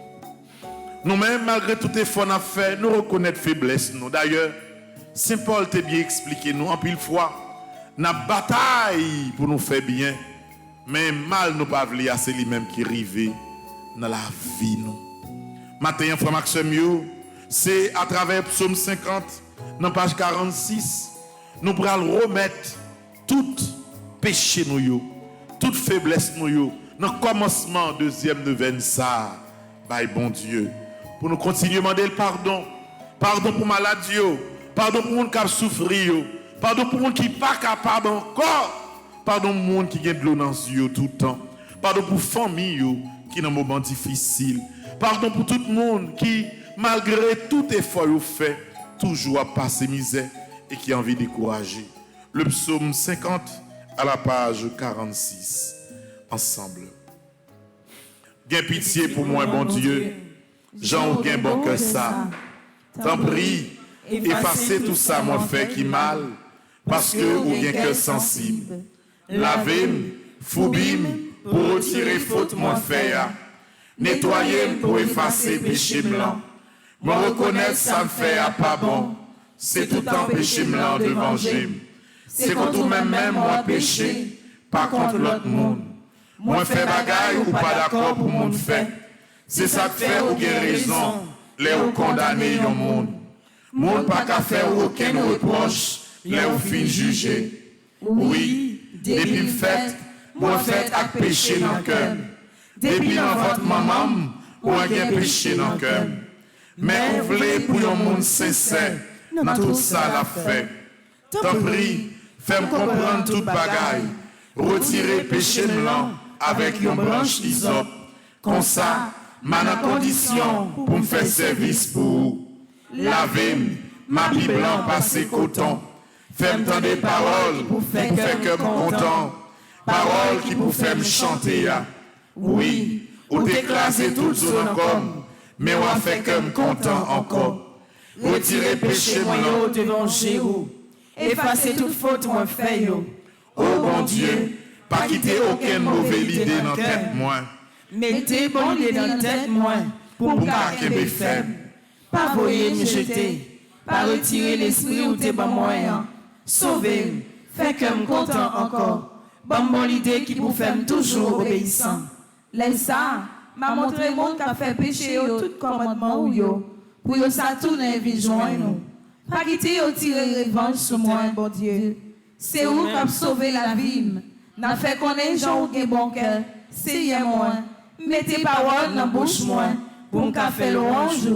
Nous-mêmes, malgré tout effort qu'on a fait, nous reconnaissons faiblesse. D'ailleurs, Saint Paul t'a bien expliqué nous en pile fois. Nous bataille pour nous faire bien, mais mal nous pas vouloir, c'est lui-même qui arrive dans la vie nous. Matin, frère Maxime, c'est à travers psaume 50, dans page 46, nous pourrons remettre tout péché nous, toute faiblesse nous, dans le commencement deuxième neuvaine ça, by bon Dieu, pour nous continuer à demander le pardon, pardon pour maladie, pardon pour monde qui a souffert. Pardon pour les gens qui ne sont pas capables encore. Pardon pour les gens qui ont de l'eau dans les yeux tout le temps. Pardon pour les familles qui sont dans un moment difficile. Pardon pour tout le monde qui, malgré tout effort fait, toujours a passé misère et qui a envie de décourager. Le psaume 50 à la page 46. Ensemble. Gain pitié pour moi, bon Dieu. Jean ou gain bon que ça. T'en prie, effacez tout ça, moi fait qui mal. Parce que ou bien que sensible. Lavez-moi, foubim pour retirer faute mon fait. Nettoyez-moi pour effacer péché blanc. Me reconnaître ça me fait à pas bon. C'est tout un péché blanc devant Dieu. C'est contre même moi péché, pas contre l'autre monde. Moi fait bagaille ou pas d'accord pour monde fait. C'est ça que fait ou bien raison, les ou condamner au monde. Monde pas qu'à faire aucun reproche. Les ou fin jugé. Oui, depuis le fait, moi fait avec péché dans le cœur. Depuis dans votre maman, moi j'ai péché dans le cœur. Mais vous voulez pour un monde sincère, dans tout ça la fait. T'en prie, fais-moi comprendre toute bagaille. Retirez péché blanc avec une branche d'hysope. Comme ça, ma condition pour me faire service pour laver ma Bible blanc passer coton. Fais-moi des paroles pour faire que content. Paroles qui pour faire me chanter. Oui, ou t'écraser tout sur le corps, mais on fait que me content encore. Retirez péché moi devant Jéhovah. Effacez toute faute moi fait yo. Oh bon Dieu, pas quitter aucune mauvaise idée dans tête moi. Mettez bonne idée dans tête moi pour me garder faible. Pas voyer me jeter, pas retirer l'esprit ou t'es bon moyen. Sauvez-moi, fait que me content encore. Bon l'idée qui vous fait toujours obéissant. Laisse ça, m'a montré monde qui a fait péché yo tout commandement ou yo. Pour yo ça tourne vie joindre nous. Pas quitter yo tirer revanche sur moi, bon Dieu. C'est où qui a sauvé la vie. N'a fait connaître gens ou bon cœur. C'est moi. Mettez parole dans bouche moi pour me faire l'orange.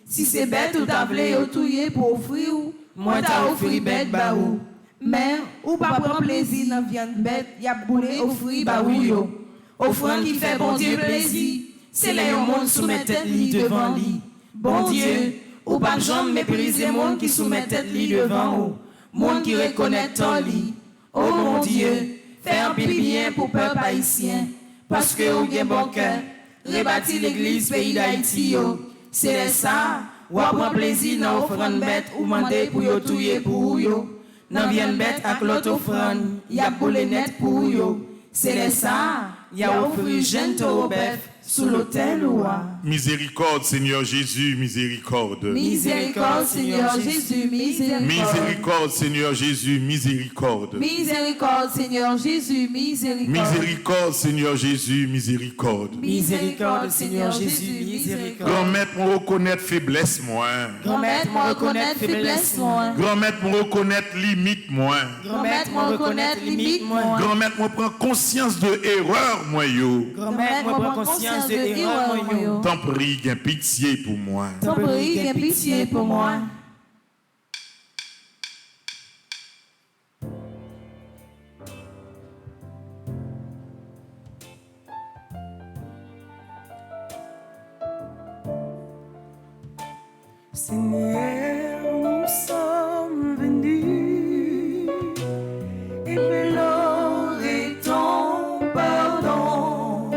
Si c'est bête ou t'as voulu yo touyer pour offrir ou moi t'as offert bête ba ou. Mais ou pas prendre plaisir dans viande bête, y a boulé offrir ba ou yo. Offrande qui fait bon Dieu plaisir, c'est les monde soumet tête li devant lui. Bon Dieu, ou pas jamais mépriser monde qui soumet tête li devant ou. Monde qui reconnaît ton lit. Oh mon Dieu, fais un pile bien pour peuple haïtien, parce que ou gen bon cœur, rebâtir l'église pays d'Haïti yo. C'est ça, ou prend plaisir dans offrande bête ou mandé pour yo touyer pour yo. Nan vienne bête avec l'autre offrande, y a boule net pour yo. C'est ça, y a offert jeune taureau bœuf, sous l'autel roi. Miséricorde, Seigneur Jésus, miséricorde. Miséricorde, Seigneur Jésus, miséricorde. Miséricorde, Seigneur Jésus, miséricorde. Miséricorde, Seigneur Jésus, miséricorde. Miséricorde, Seigneur Jésus, miséricorde. Miséricorde, Seigneur Jésus, miséricorde. Grand-mère, me reconnaître faiblesse, moi. Grand-mère, me reconnaître faiblesse, moi. Grand-mère, me reconnaître limite, moi. Grand-mère, me reconnaître limite, moi. Grand-mère, me prend conscience de erreur, moi, yo. Grand-mère, me prend conscience de erreur, moi. T'en prie, gain pitié pour moi. T'en prie, gain pitié pour moi. Seigneur, nous sommes venus implorer ton pardon.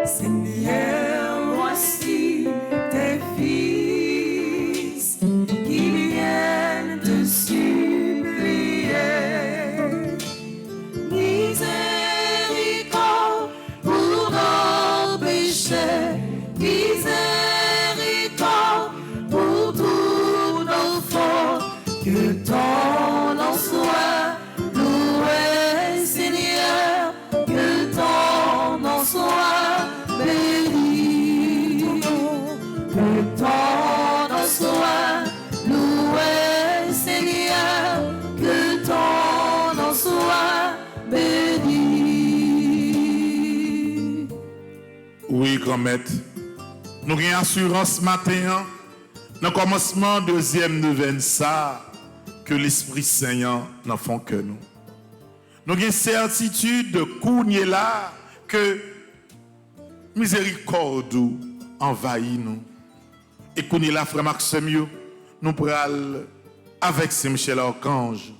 Seigneur, voici tes fils qui viennent te supplier. Miséricorde pour nos péchés, miséricorde pour tous nos fautes, que ton nom soit loué, Seigneur, que ton nom soit béni, que ton nom soit loué, Seigneur, que ton nom soit béni. Oui, grand-mère. Nous avons une assurance matin, dans le commencement deuxième neuvaine, ça, que l'Esprit Saint n'en font que nous. Nous avons une certitude de cougner là, que miséricorde envahit nous. Et cougner là, frère Maxime, nous prenons avec Saint-Michel Archange,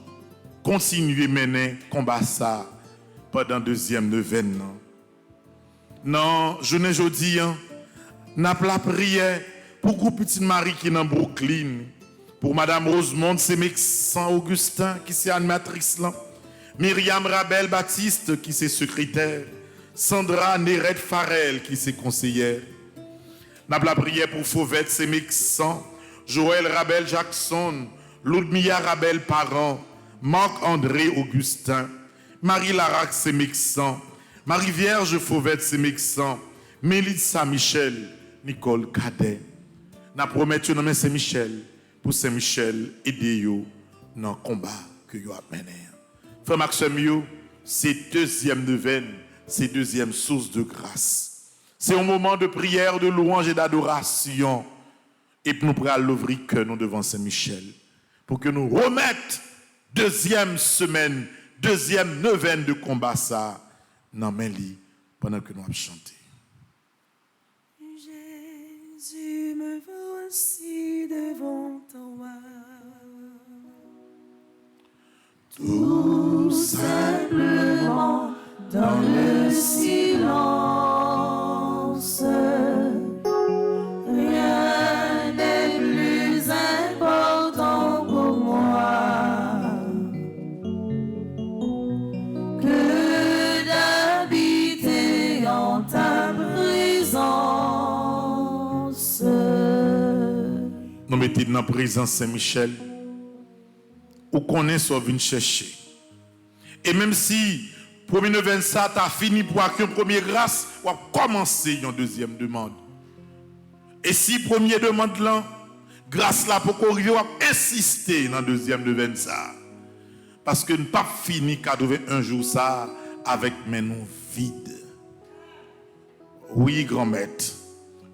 continuer à mener combat ça pendant deuxième neuvaine. Non, je ne jeudi, n'a pas la prière pour groupe petite Marie qui est dans Brooklyn, pour Madame Rosemonde Saint Augustin qui est animatrice là, Myriam Rabel Baptiste qui est secrétaire, Sandra Néret Farel qui est conseillère. N'a pas la prière pour Fauvette Saint Joël Rabel Jackson, Ludmilla Rabel Parent, Marc-André Augustin, Marie Larac Saint Marie Vierge Fauvette Saint Mélissa Michel, Nicole Cadet. N'a promis de nommer Saint-Michel pour Saint-Michel aider yo dans le combat que yo a mené. Frère Maxime, c'est deuxième neuvaine, c'est deuxième source de grâce. C'est un moment de prière, de louange et d'adoration. Et nous pourrons l'ouvrir que nous devant Saint-Michel pour que nous remettions deuxième semaine, deuxième neuvaine de combat ça dans mes lits pendant que nous avons chanté. Jésus, me voici devant toi. Tout simplement dans le silence. Rien n'est plus important pour moi que d'habiter en ta présence. Nous mettons dans la présence Saint-Michel, où qu'on est soit venu chercher. Et même si premier neuvaine ça t'as fini pour accueillir une première grâce, ou commencer une deuxième demande. Et si première demande là, grâce là pour qu'on arrive à insister dans la deuxième neuvaine ça. Parce que nous pas fini qu'à trouver un jour ça avec mes noms vides. Oui, grand-mère.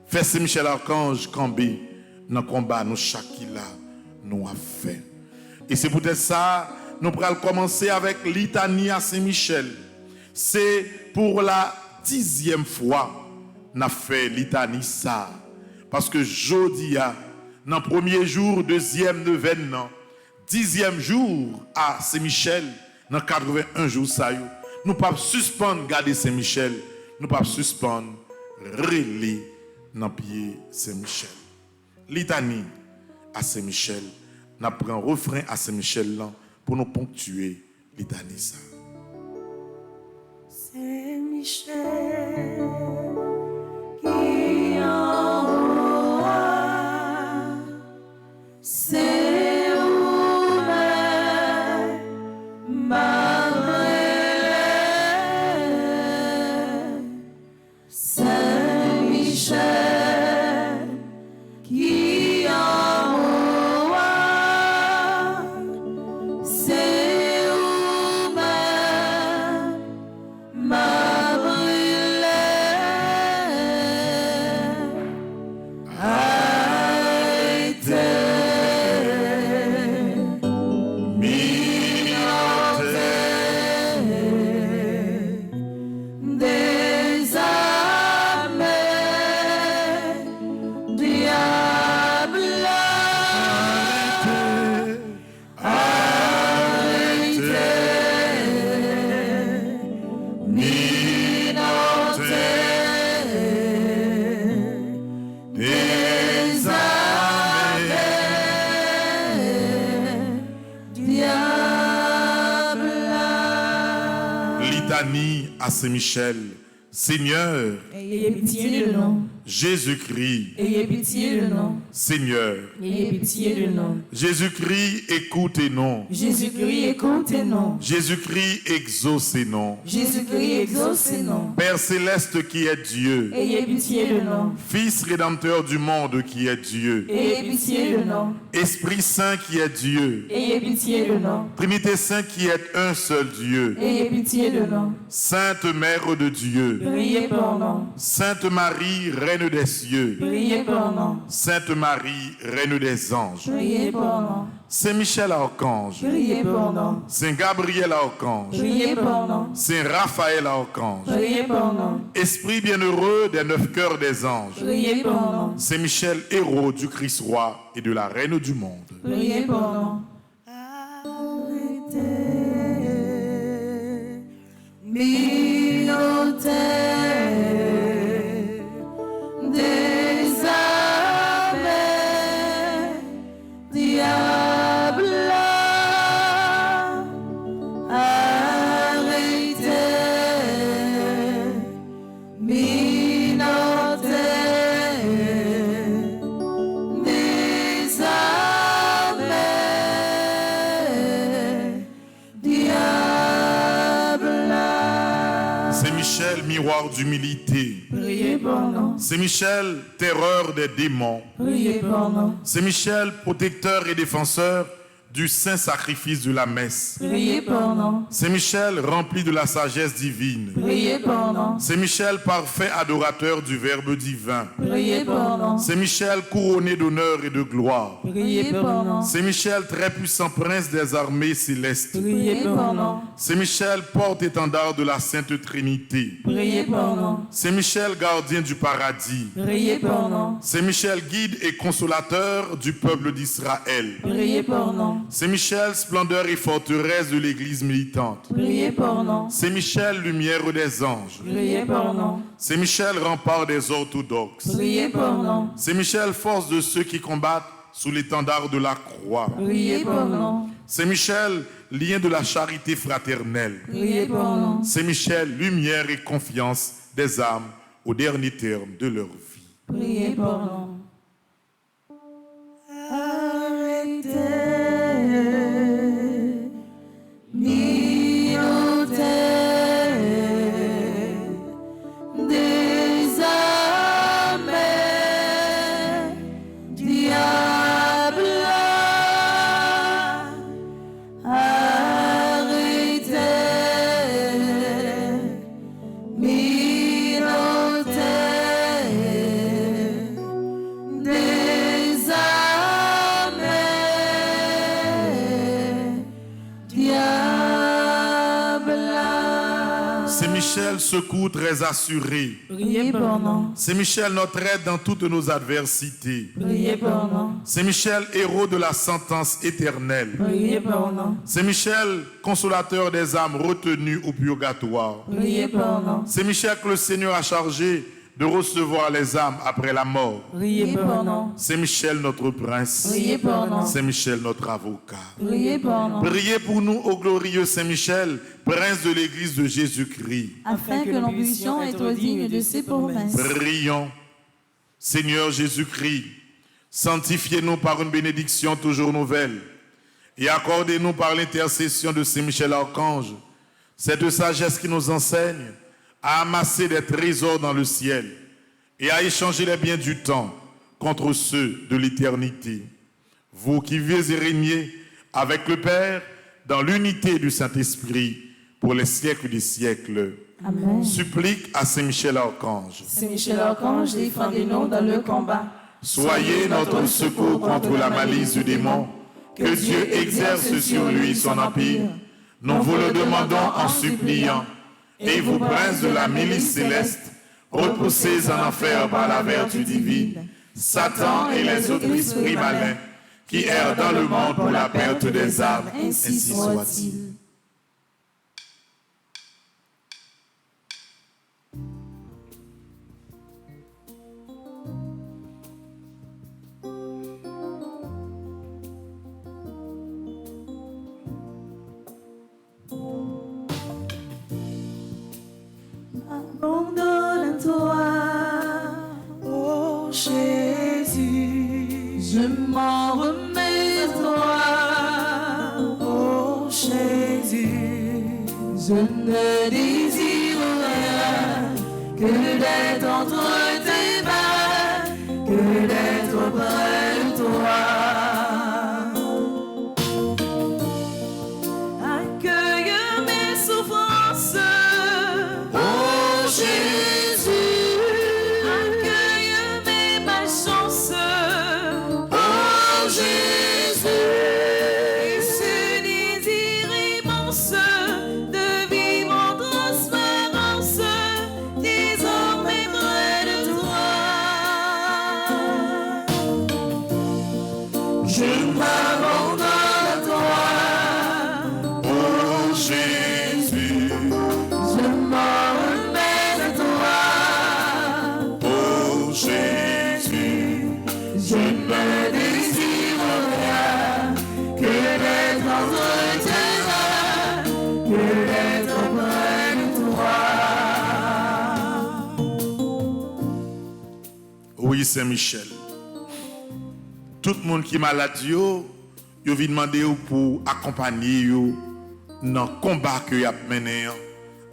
Fais Saint-Michel Archange Cambé dans le combat nous Shakila nous a fait. Et c'est peut-être ça, nous allons commencer avec litanie à Saint-Michel. C'est pour la 10e fois nous fait litanie ça. Parce que jeudi, dans le premier jour, deuxième neuvaine, 10e jour à Saint-Michel, dans 81 jours, ça, nous ne pouvons pas suspendre garder Saint-Michel, nous ne pouvons pas suspendre relais dans le pied Saint-Michel. Litanie à Saint-Michel. Nous prenons un refrain à Saint-Michel pour nous ponctuer litanie ça. Saint-Michel, c'est où-même m'a brûlé. A été à Saint-Michel. Seigneur, ayez pitié de nous. Jésus-Christ, Ayez pitié de nous. Seigneur, Ayez pitié de nous. Jésus-Christ, écoutez-nous. Jésus-Christ, écoutez-nous. Jésus-Christ, exaucez-nous. Jésus-Christ, exaucez-nous. Père céleste qui est Dieu, Ayez pitié de nous. Fils rédempteur du monde qui est Dieu, Ayez pitié de nous. Esprit Saint qui est Dieu, Ayez pitié de nous. Trinité Saint qui est un seul Dieu, Ayez pitié de nous. Sainte Mère de Dieu, Priez pour nous. Sainte Marie, Reine des cieux, Priez pour nous. Sainte Marie, Reine des anges, Priez pour nous. Saint Michel Archange, Priez pour nous. Saint Gabriel Archange, Priez pour nous. Saint Raphaël Archange, Priez pour nous. Esprit bienheureux des 9 cœurs des anges, Priez pour nous. Saint Michel, héros du Christ roi et de la Reine du monde. Priez pour nous. Militaire des armées, diable, arrêtez, militaire des armées, diable. Saint-Michel, miroir d'humilité. Priez pour nous. Saint-Michel, terreur des démons. Priez pour nous. Saint-Michel, protecteur et défenseur du saint sacrifice de la messe. Priez pour nous. Saint-Michel, rempli de la sagesse divine. Priez pour nous. Saint-Michel, parfait adorateur du Verbe divin. Priez pour nous. Saint-Michel, couronné d'honneur et de gloire. Priez pour nous. Saint-Michel, très puissant prince des armées célestes. Priez pour nous. Saint-Michel, porte-étendard de la Sainte Trinité. Priez pour nous. Saint-Michel, gardien du paradis. Priez pour nous. Saint-Michel, guide et consolateur du peuple d'Israël. Priez pour nous. Saint-Michel, splendeur et forteresse de l'Église militante. Priez pour nous. Saint-Michel, lumière des anges. Priez pour nous. Saint-Michel, rempart des orthodoxes. Priez pour nous. Saint-Michel, force de ceux qui combattent sous l'étendard de la croix. Priez pour nous. Saint-Michel, lien de la charité fraternelle. Priez pour nous. Saint-Michel, lumière et confiance des âmes au dernier terme de leur vie. Priez pour nous. Des armées, diable, arrêtez, militaire des armées, diable. Saint-Michel, secours très assuré. Priez pour nous. Saint-Michel, notre aide dans toutes nos adversités. Priez pour nous. Saint-Michel, héros de la sentence éternelle. Priez pour nous. Saint-Michel, consolateur des âmes retenues au purgatoire. Priez pour nous. Saint-Michel, que le Seigneur a chargé de recevoir les âmes après la mort. Priez pour nous. Saint-Michel, notre prince. Priez pour nous. Saint-Michel, notre avocat. Priez pour nous. Priez pour nous, ô glorieux Saint-Michel, prince de l'Église de Jésus-Christ. Afin que nous puissions être dignes de ses promesses. Prions. Seigneur Jésus-Christ, sanctifiez-nous par une bénédiction toujours nouvelle et accordez-nous par l'intercession de Saint-Michel Archange cette sagesse qui nous enseigne à amasser des trésors dans le ciel et à échanger les biens du temps contre ceux de l'éternité. Vous qui vivez et régnez avec le Père dans l'unité du Saint-Esprit, pour les siècles des siècles. Amen. Supplique à Saint-Michel Archange. Saint Michel Archange, défendez-nous dans le combat. Soyez notre secours contre la malice du démon. Que Dieu exerce sur lui son empire. Nous vous le demandons en suppliant. Et vous, princes de la milice céleste, repoussez en enfer par la vertu divine Satan et les autres esprits malins qui errent dans le monde pour la perte des âmes. Ainsi soit-il. Abandonne à toi, Oh Jésus, je m'en remets à toi. oh Jésus, Je ne désire rien que d'être entre tes mains, que d'être près de toi. Accueille mes souffrances, oh Jésus, accueille mes malchances, oh Jésus, et ce désir immense de vivre en transparence, désormais près de toi. je m'abandonne à toi. Oh Jésus, Je m'en remets à toi. oh Jésus, Je ne désire rien que d'être entre tes mains, que d'être près de toi. oui Saint-Michel. Tout le monde qui est malade, yo vient demander pour accompagner yo dans le combat que y a mené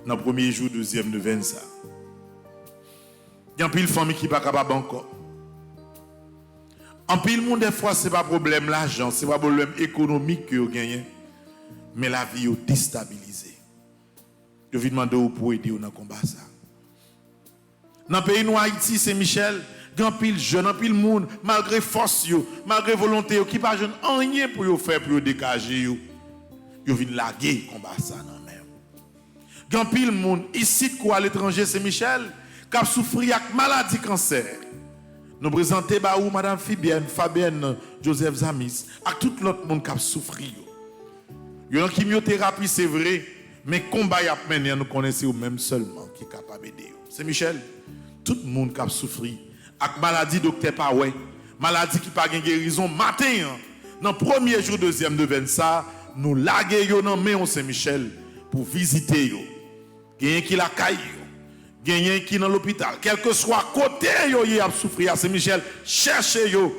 dans le premier jour, deuxième de 20 ça. Il y a une famille qui n'est pas capable encore. En pile monde des fois c'est pas problème l'argent, c'est pas problème économique que vous gagnez, mais la vie est déstabilisée. Je vais demander pour aider dans le combat ça. Dans le pays nous Haïti, c'est Michel, grand pile jeune, en pile monde, malgré force yo, malgré volonté yo, qui pas jeune rien pour yo faire pour yo dégager yo. Yo vinn laguer combat ça non même. Grand pile monde ici quoi à l'étranger, c'est Michel, qui a souffert avec maladie cancer. Nous présentons Baou, Madame Fabienne, Joseph Zamis, à tout l'autre monde qui a souffert. Il y a une chimiothérapie, c'est vrai, mais combat y a mené, nous connaissons même seulement qui est capable d'aider. C'est Michel, tout le monde qui a souffert, avec maladie docteur pas ouais, maladie qui pas de guérison, matin, dans le premier jour, deuxième de 20 ça, nous laguons dans main Saint-Michel pour visiter yo. Gagner qui la caille. Gagner qui dans l'hôpital, quel que soit côté yo y a souffrir, c'est Michel, cherchez yo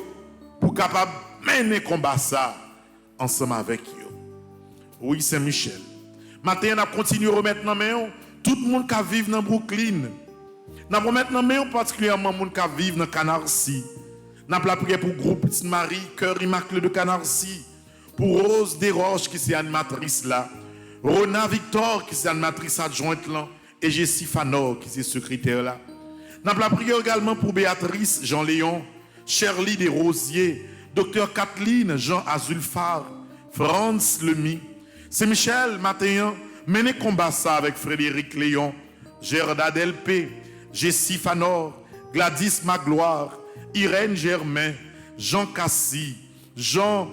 pour capable mener combat ça ensemble avec yo. Oui, c'est Michel. Maintenant, on a continué à remettre dans main tout le monde qui vit dans Brooklyn. On a remettre dans main particulièrement les gens qui vivent dans Canarsie. On a prié pour le groupe Petite Marie, Cœur Immaculé de Canarsie, pour Rose Desroches qui est animatrice là, Rona Victor qui est animatrice adjointe là, et Jessie Fanor qui est secrétaire là. Nous avons prié également pour Béatrice Jean-Léon, Shirley Desrosiers, Dr Kathleen Jean Azulfar, Franz Lemi, c'est Michel Matéan, mené combat ça avec Frédéric Léon, Gerda Delpé, Jessie Fanor, Gladys Magloire, Irène Germain, Jean Cassi, Jean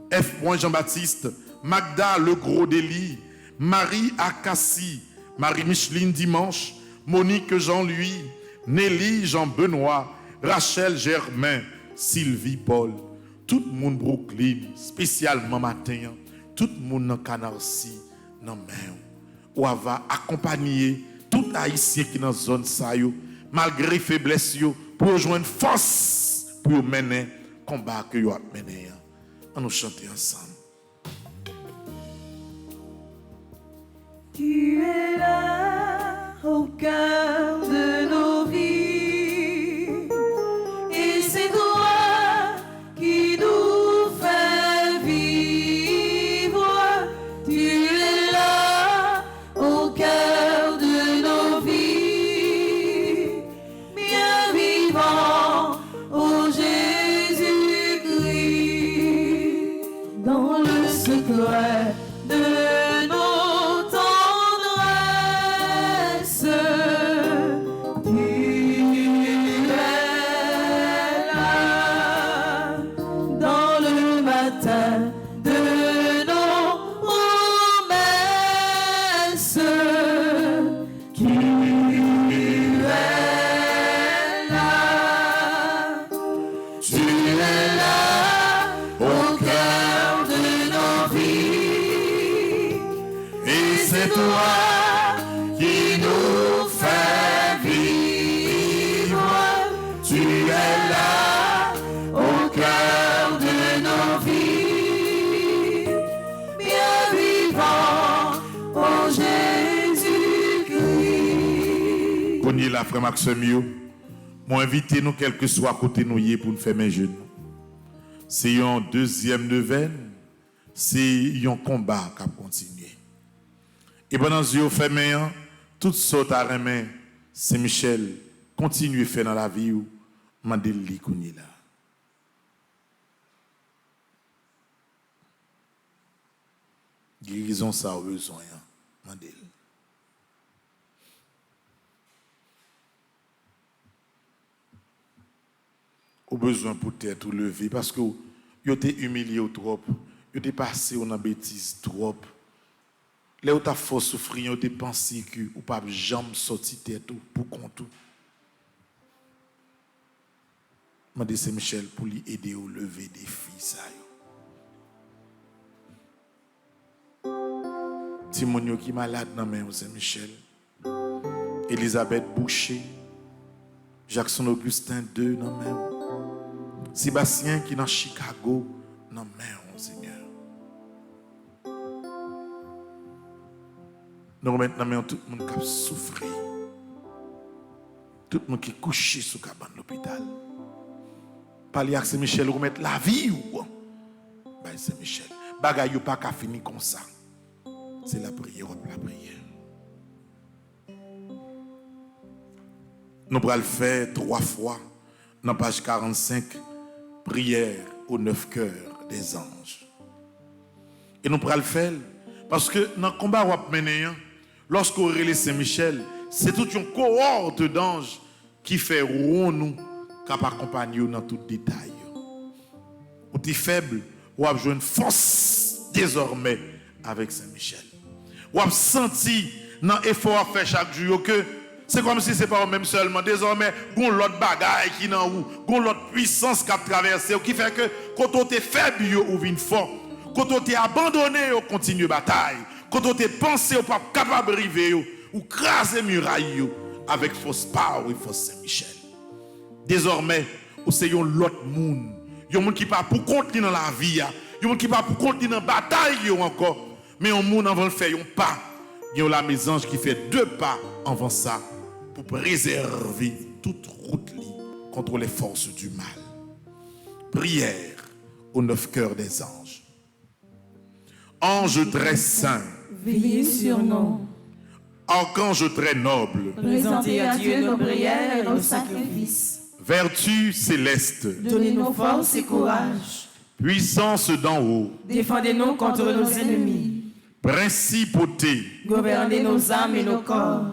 F. Jean-Baptiste, Magda Le Gros Délit, Marie Akassi, Marie-Micheline Dimanche, Monique Jean-Louis, Nelly Jean-Benoît, Rachel Germain, Sylvie Paul, tout le monde Brooklyn, spécialement matin, tout le monde dans Canarsie, dans main, ou va accompagner tout haïtien qui dans zone ça yo, malgré faiblesse yo, pour rejoindre force pour mener combat que yo a mené. On nous chanter ensemble. Tu es là au cœur de nos vies, et c'est toi qui nous fais vivre c'est toi qui nous fais vivre. Tu es là au cœur de nos vies. Bien vivant, oh Jésus-Christ. Connais la frère Maxime, moi invitez nous quel que soit côté nous y pour nous faire mes jeunes. C'est un deuxième neuvaine, c'est un combat qui a continué. Et pendant que vous faites main, toutes sortes à remet, Saint-Michel continue à faire dans la vie où Mandel li kouni là. Guérison ça a besoin, Mandel. Au besoin pour tête ou lever parce que vous êtes humilié trop, vous êtes passé dans bêtise trop. Là où tu as fort souffrir, vous êtes pensé que vous pas jamais sortir tête pour compte. Je dis Saint-Michel pour lui aider à lever des filles ça. Timonio qui est malade dans main Saint-Michel. Elisabeth Boucher, Jackson Augustin II dans main. Sébastien qui est dans Chicago, non mais Seigneur. Nous maintenant tout le monde qui a souffert. Tout le monde qui est couché sous cabane de l'hôpital. Parler avec Saint-Michel, remettre la vie ou ben Saint-Michel. Bagay ou pas qu'à finir comme ça. C'est la prière, la prière. Nous allons le faire 3 fois dans page 45. Prière aux 9 cœurs des anges. Et nous allons le faire parce que dans le combat qu'on mené, lorsqu'on relève Saint-Michel, c'est toute une cohorte d'anges qui fait nous cap accompagner dans tout détail. Ou t'es faible, ou a besoin de force désormais avec Saint-Michel. Ou a senti dans l'effort à faire chaque jour que c'est comme si c'est pas eux-mêmes seulement. Désormais, gon l'autre bagaille qui dans ou, gon l'autre puissance qui a traversé, qui fait que quand on est faible, ou vient fort. Quand on est abandonné, on continue la bataille. Quand on est pensé, on pas capable de arriver, ou craser muraille avec force power et force Saint-Michel. Désormais, on c'est un l'autre monde. Un monde qui pas pour compte dans la vie, un monde qui pas pour compte dans la bataille encore, mais un monde avant de faire un pas. Il y a la mésange qui fait 2 pas avant ça pour préserver toute route contre les forces du mal. Prière aux 9 cœurs des anges. Ange très saint, Veillez sur nous. archange très noble, Présentez à Dieu nos prières et nos sacrifices. vertu céleste, Donnez-nous force et courage. puissance d'en haut, Défendez-nous contre nos ennemis. principauté, Gouvernez nos âmes et nos corps.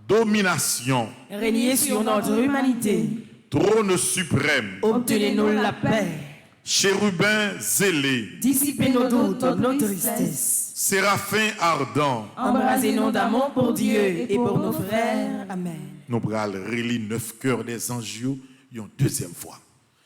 domination, Régnez sur notre humanité. trône suprême, Obtenez-nous la paix. chérubin zélé, Dissipez nos doutes, nos tristesses. séraphin ardent. Embrasez-nous d'amour pour Dieu et pour nos frères. Amen. Nous allons relire 9 cœurs des anges une deuxième fois.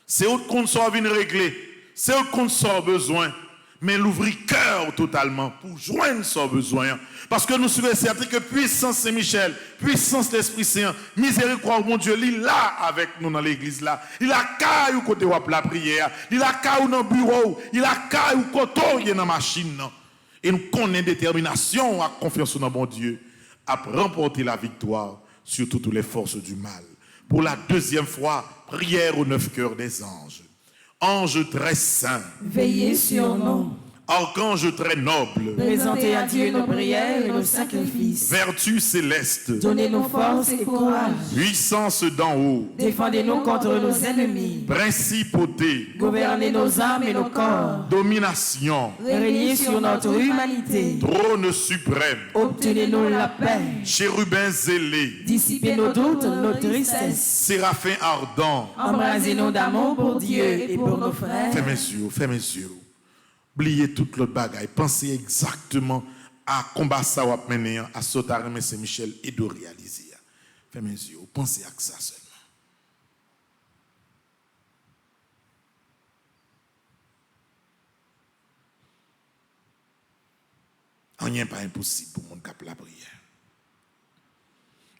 C'est autre qu'on soit venu régler, c'est autre qu'on soit besoin, mais l'ouvrir cœur totalement pour joindre son besoin. Parce que nous sommes certains que puissance Saint-Michel, puissance l'Esprit Saint, miséricorde mon Dieu, il est là avec nous dans l'église là. Il a qu'à ou côté la prière, il a qu'à ou dans le bureau, il a qu'à ou côté dans la machine. Et nous connaissons détermination, à confiance dans bon Dieu, à remporter la victoire sur toutes les forces du mal. Pour la deuxième fois, prière aux 9 cœurs des anges. Ange très saint, Veillez sur nous. archange très noble, Présentez à Dieu nos prières et nos sacrifices. vertu céleste, Donnez-nous force et courage. puissance d'en haut, Défendez-nous contre nos ennemis. principauté, Gouvernez nos âmes et nos corps. domination, Régnez sur notre humanité. trône suprême, Obtenez-nous la paix. chérubin zélé, Dissipez nos doutes, nos tristesses. séraphin ardent. Embrasez-nous d'amour pour Dieu et pour nos frères. Fais mes yeux. Oubliez toute l'autre bagaille. Pensez exactement à combat ça ou à mener, à sauter à Saint-Michel et de réaliser. Fais mes yeux. Pensez à ça seulement. rien pas impossible pour mon cap la prière.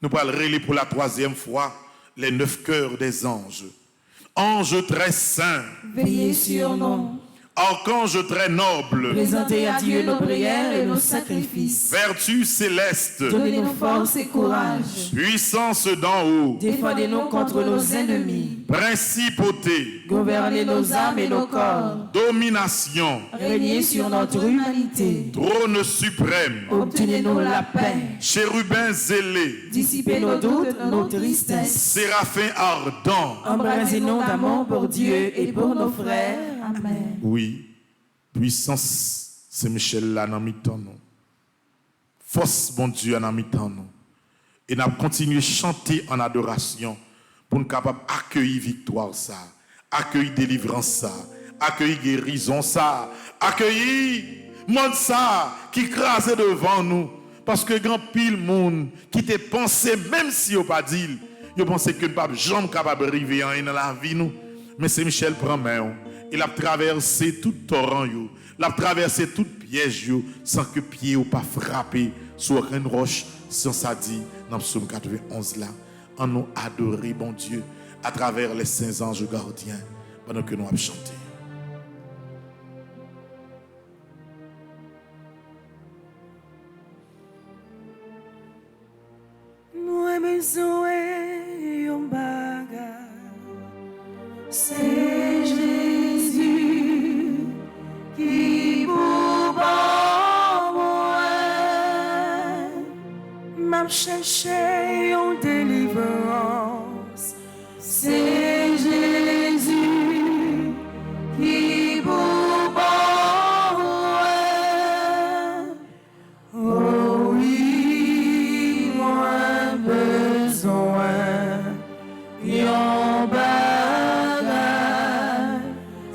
Nous parlerons pour la 3e fois les 9 cœurs des anges. Anges très saints, Veillez sur nous. archanges très nobles, Présentez à Dieu nos prières et nos sacrifices. vertus célestes, Donnez-nous force et courage. puissance d'en haut, Défendez-nous contre nos ennemis. principauté, Gouvernez nos âmes et nos corps. domination, Régnez sur notre humanité. trône suprême, Obtenez-nous la paix. chérubins zélés, Dissipez nos doutes, nos tristesses. séraphins ardents. Embrasez-nous d'amour pour Dieu et pour nos frères. Amen. Oui, puissance, c'est Michel là dans mi-temps nous. Force, bon Dieu, dans mi-temps nous. Et nous continuer à chanter en adoration pour nous capables d'accueillir victoire ça, accueillir délivrance ça, accueillir guérison ça, accueillir monde ça qui crase devant nous. Parce que grand pile monde qui te pensé, même si vous pas dit, vous pensez que nous ne sommes jamais capables d'arriver dans la vie nous. Mais c'est Michel prend main. Il a traversé tout torrent, il a traversé tout piège sans que pied ou pas frappé sur une roche, sans ça dit dans le psaume 91 là, en nous adorer bon Dieu à travers les saints anges gardiens pendant que nous avons chanté. Nous avons besoin d'un bagage. C'est Jésus qui pour moi m'a cherché en délivrance. C'est Jésus qui pour moi. Oh oui, moi besoin d'un bagage.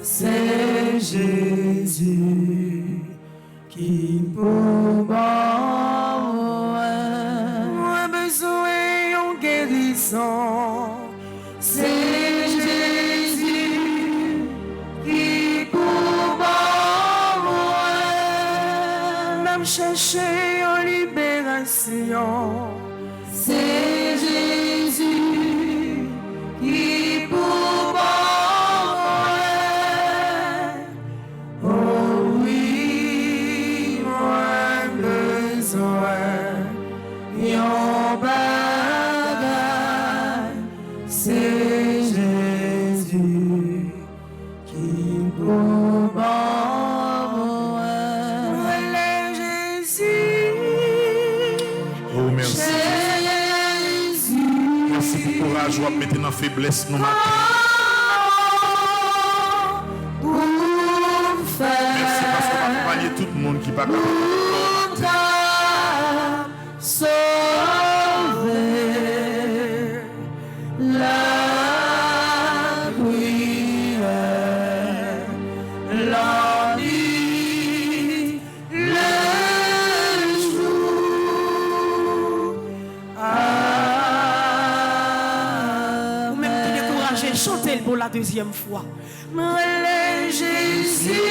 C'est Jésus qui pour moi besoin d'une guérison. C'est Jésus qui pour moi même chercher en libération. C'est Jésus qui pour moi. Oh oui, moi besoin d'un bagage. C'est Jésus qui pour moi. Jésus. Oh merci. Jésus. Merci pour le courage de mettre dans la faiblesse nous matin. Merci parce que vous accompagnez tout le monde qui n'est pas capable. Sauver la prière, la nuit, le jour. Ou même qui découragé, chantez pour la 2e fois. Amen. Jésus,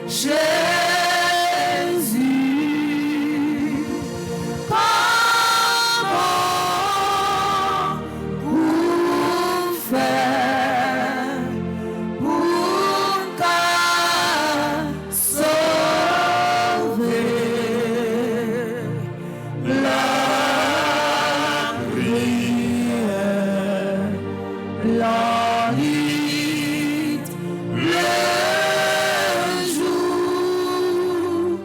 Jésus, comment pour faire pour qu'à sauver la prière, la nuit, le jour.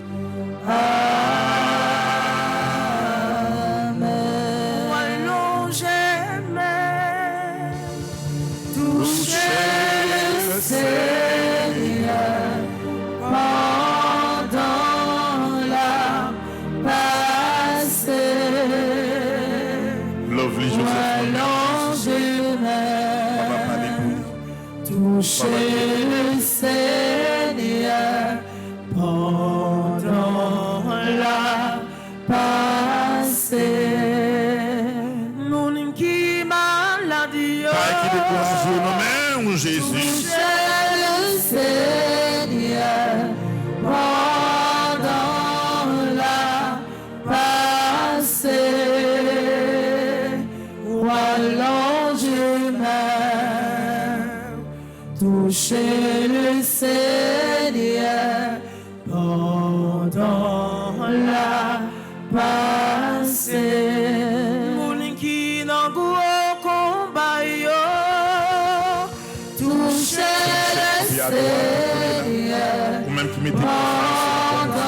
Amen. Allons, j'aimais toucher le Seigneur pendant la passée. Lovely Joseph. Allons, j'aimais toucher le Seigneur pendant la passée. Mon qui maladie, Pas qui décourage nous mais Jésus. toucher le Seigneur pendant toucher le Seigneur pendant la passée. Moun qui nan gros combat yo, Toucher le Seigneur Ou même qui mettez pendant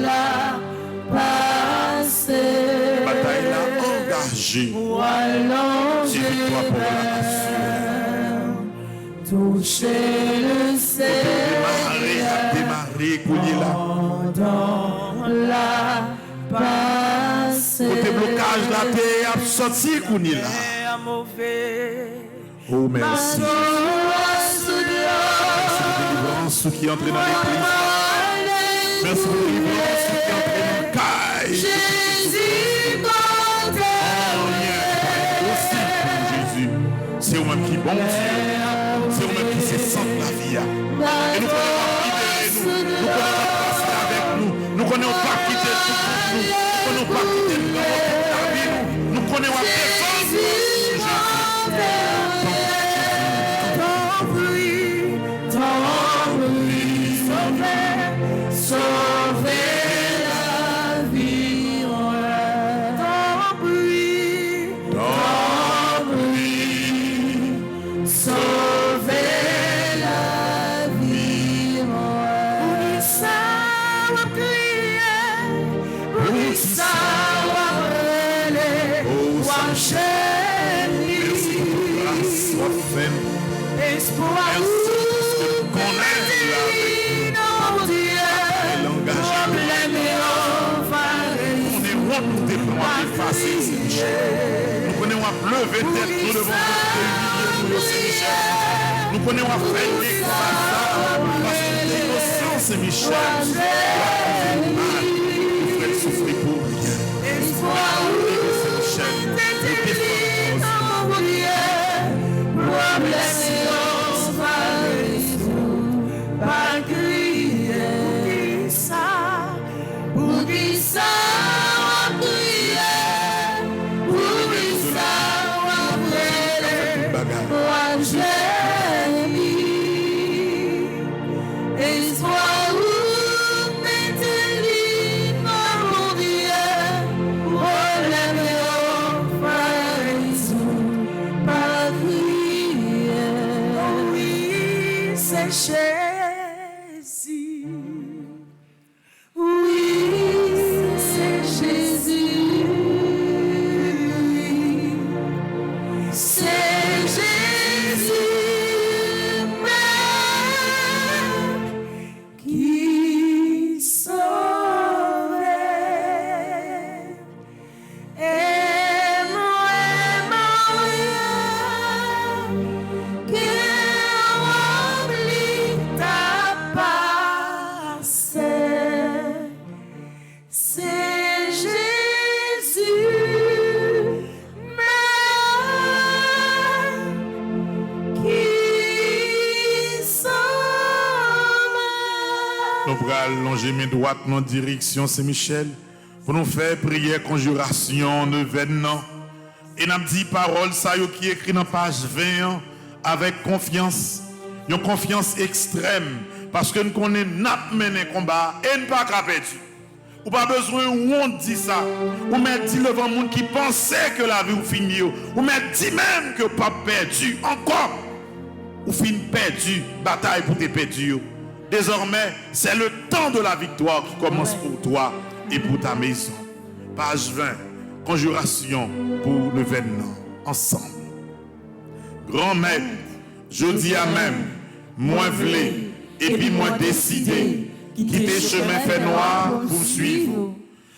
la passée. bataille là engagée. Pour allonger C'est victoire pour la toucher le Seigneur démarrer, couler là. pendant la passée. Côté blocage là, t'es sorti couler là. Oh merci. Délivrance qui est entré dans l'église. Merci pour délivrance qui est entré dans le caille. Jésus, Aussi pour Jésus. C'est vous-même qui est bon Dieu. C'est vous-même qui se sent la vie. Et nous connaissons pas quitter nous. Nous connaissons pas quitter tout nous. Nous connaissons pas quitter nous dans la vie. Nous connaissons pas défendre. sauver la vie. Sauver la vie. Pour ça, espoir nous connaissons à lever tête, nous devons nous Saint-Michel. Nous connaissons à faire des parce que l'innocence Saint-Michel nous fait souffrir pour rien. Saint-Michel, Jésus, oui, c'est Jésus, c'est Jésus même qui sauve. Et moi, c'est Jésus même qui sauve. Nous allons longer mes droites dans direction Saint-Michel pour nous faire prière, conjuration, neuvaine. Et nous dit parole, ça qui est écrit dans page 20 avec confiance, une confiance extrême, parce que nous connaissons notre mené combat et nous pas perdu. Ou pas besoin où on dit ça. Ou même dit devant le monde qui pensait que la vie ou fini. Ou même dit même que pas perdu. Encore. Ou fin perdu. Bataille pour te perdu. Désormais, c'est le temps de la victoire qui commence pour toi et pour ta maison. Page 20. Conjuration pour le vénement. Ensemble. Grand maître, je dis à même, moi v'lé, et puis moi décidé. Quitter chemin fait noir pour suivre.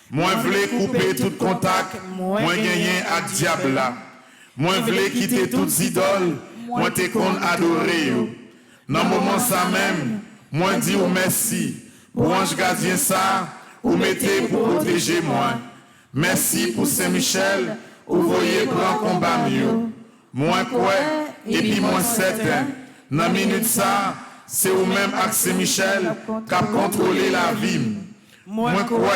Moi v'lais couper tout contact, moi gagner à diable là. Moi v'lais quitter toutes idoles, moi t'es qu'on adorer. Dans moment ça même, moi dis ou merci. Pour ange gardien ça, ou mettez pour protéger moi. Merci pour Saint-Michel, ou voyez grand combat mieux. Moi quoi, et puis moi certain. Dans minute ça, c'est vous-même avec Saint-Michel qui a contrôlé la vie. Moi quoi,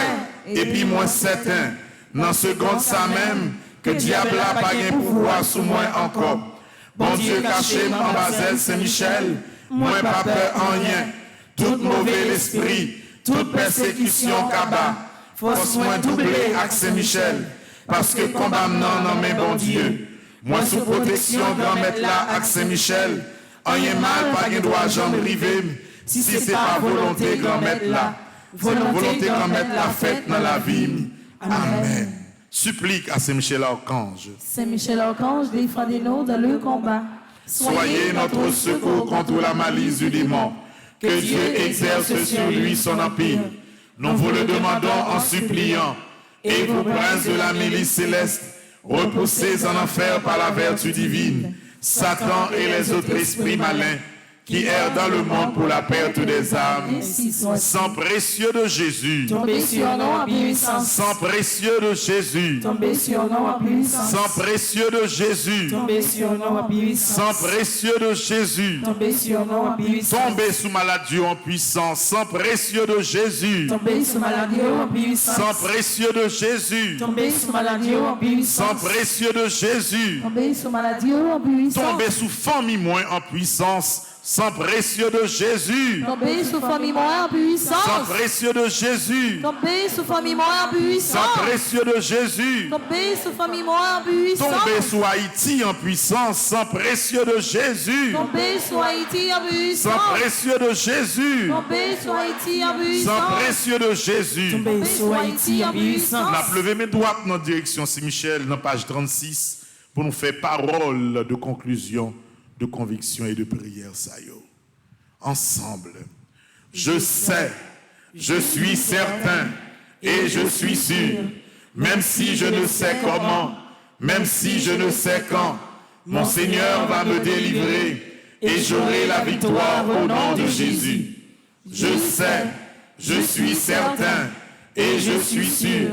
et puis moi certain, dans seconde ça même, que diable n'a pas de pouvoir sur moi encore. Bon Dieu caché dans Basel Saint-Michel, moins pas peur en rien. Tout mauvais esprit, toute persécution cabas, force moins doublé avec Saint-Michel. Parce que combat non mais bon Dieu. Moi sous protection grand maître là avec Saint-Michel. Rien mal, pas de droit jamais rivé. Si c'est pas volonté grand maître là. Volonté grand maître la fête dans la vie. Amen. Supplique à Saint-Michel Archange. Saint-Michel Archange, défendez-nous dans le combat. Soyez notre secours contre la malice du démon. Que Dieu exerce sur lui son empire. Nous vous le demandons en suppliant. Et vous, princes de la milice céleste, repoussez en enfer par la vertu divine Satan et les autres esprits malins qui errent dans le monde pour la perte des âmes. Sang précieux de Jésus. Tombez sur nous en puissance. Sang précieux de Jésus. Tombez sur nous en puissance. Sang précieux de Jésus. Tombez sur nous en puissance. Sang précieux de Jésus. Tombez sur nous en puissance. Tombez sous maladie en puissance. Sang précieux de Jésus. Tombez sous maladie en puissance. Sang précieux de Jésus. Tombez sous maladie en puissance. Sang précieux de Jésus. Tombez sous maladie en puissance. Tombez sous famille moins en puissance. Sang précieux de Jésus. Tombez sous famille moi en puissance. Sang précieux de Jésus. Tombez sous famille moi en puissance. Sang précieux de Jésus. Tombez sous famille moi en puissance. Tombez sous Haïti en puissance. Sang précieux de Jésus. Tombez sous Haïti en puissance. Sang précieux de Jésus. Tombez sous Haïti en puissance. Sang précieux de Jésus. Tombez sous Haïti en puissance. On a levé mes doigts dans la direction Saint-Michel, dans page 36, pour nous faire parole de conclusion, de conviction et de prière. Ensemble, je sais, je suis certain et je suis sûr, même si je ne sais comment, même si je ne sais quand, mon Seigneur va me délivrer et j'aurai la victoire au nom de Jésus. Je sais, je suis certain et je suis sûr,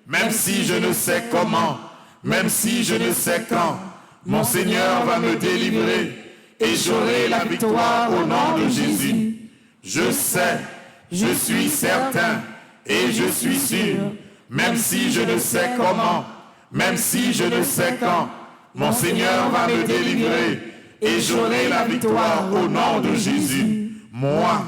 même si je ne sais comment, même si je ne sais quand, mon Seigneur va me délivrer et j'aurai la victoire au nom de Jésus. Je sais, je suis certain et je suis sûr, même si je ne sais comment, même si je ne sais quand, mon Seigneur va me délivrer et j'aurai la victoire au nom de Jésus. Moi,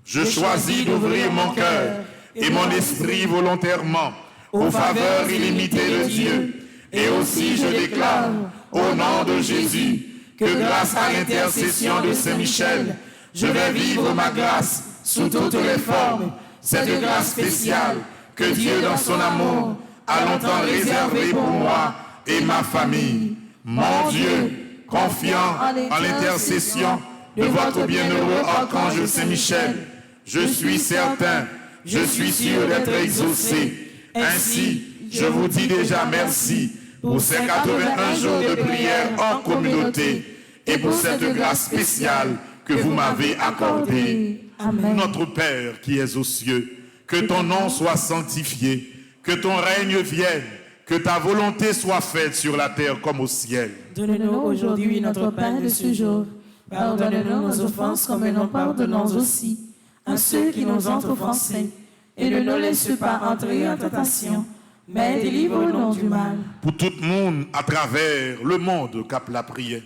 je choisis d'ouvrir mon cœur et mon esprit volontairement aux faveurs illimitées de Dieu. Et aussi je déclare au nom de Jésus que grâce à l'intercession de Saint-Michel, je vais vivre ma grâce sous toutes les formes. Cette grâce spéciale que Dieu dans son amour a longtemps réservée pour moi et ma famille. Mon Dieu, confiant en l'intercession de votre bienheureux archange Saint-Michel, je suis certain, je suis sûr d'être exaucé. Ainsi, je vous dis déjà merci pour ces 81 jours de prière en communauté et pour cette grâce spéciale que vous m'avez accordée. Amen. Notre Père qui es aux cieux, que ton nom soit sanctifié, que ton règne vienne, que ta volonté soit faite sur la terre comme au ciel. Donne-nous aujourd'hui notre pain de ce jour. Pardonne-nous nos offenses comme nous pardonnons aussi à ceux qui nous ont offensés. Et ne nous laisse pas entrer en tentation, mais délivre-nous du mal. Pour tout le monde à travers le monde cap la prière,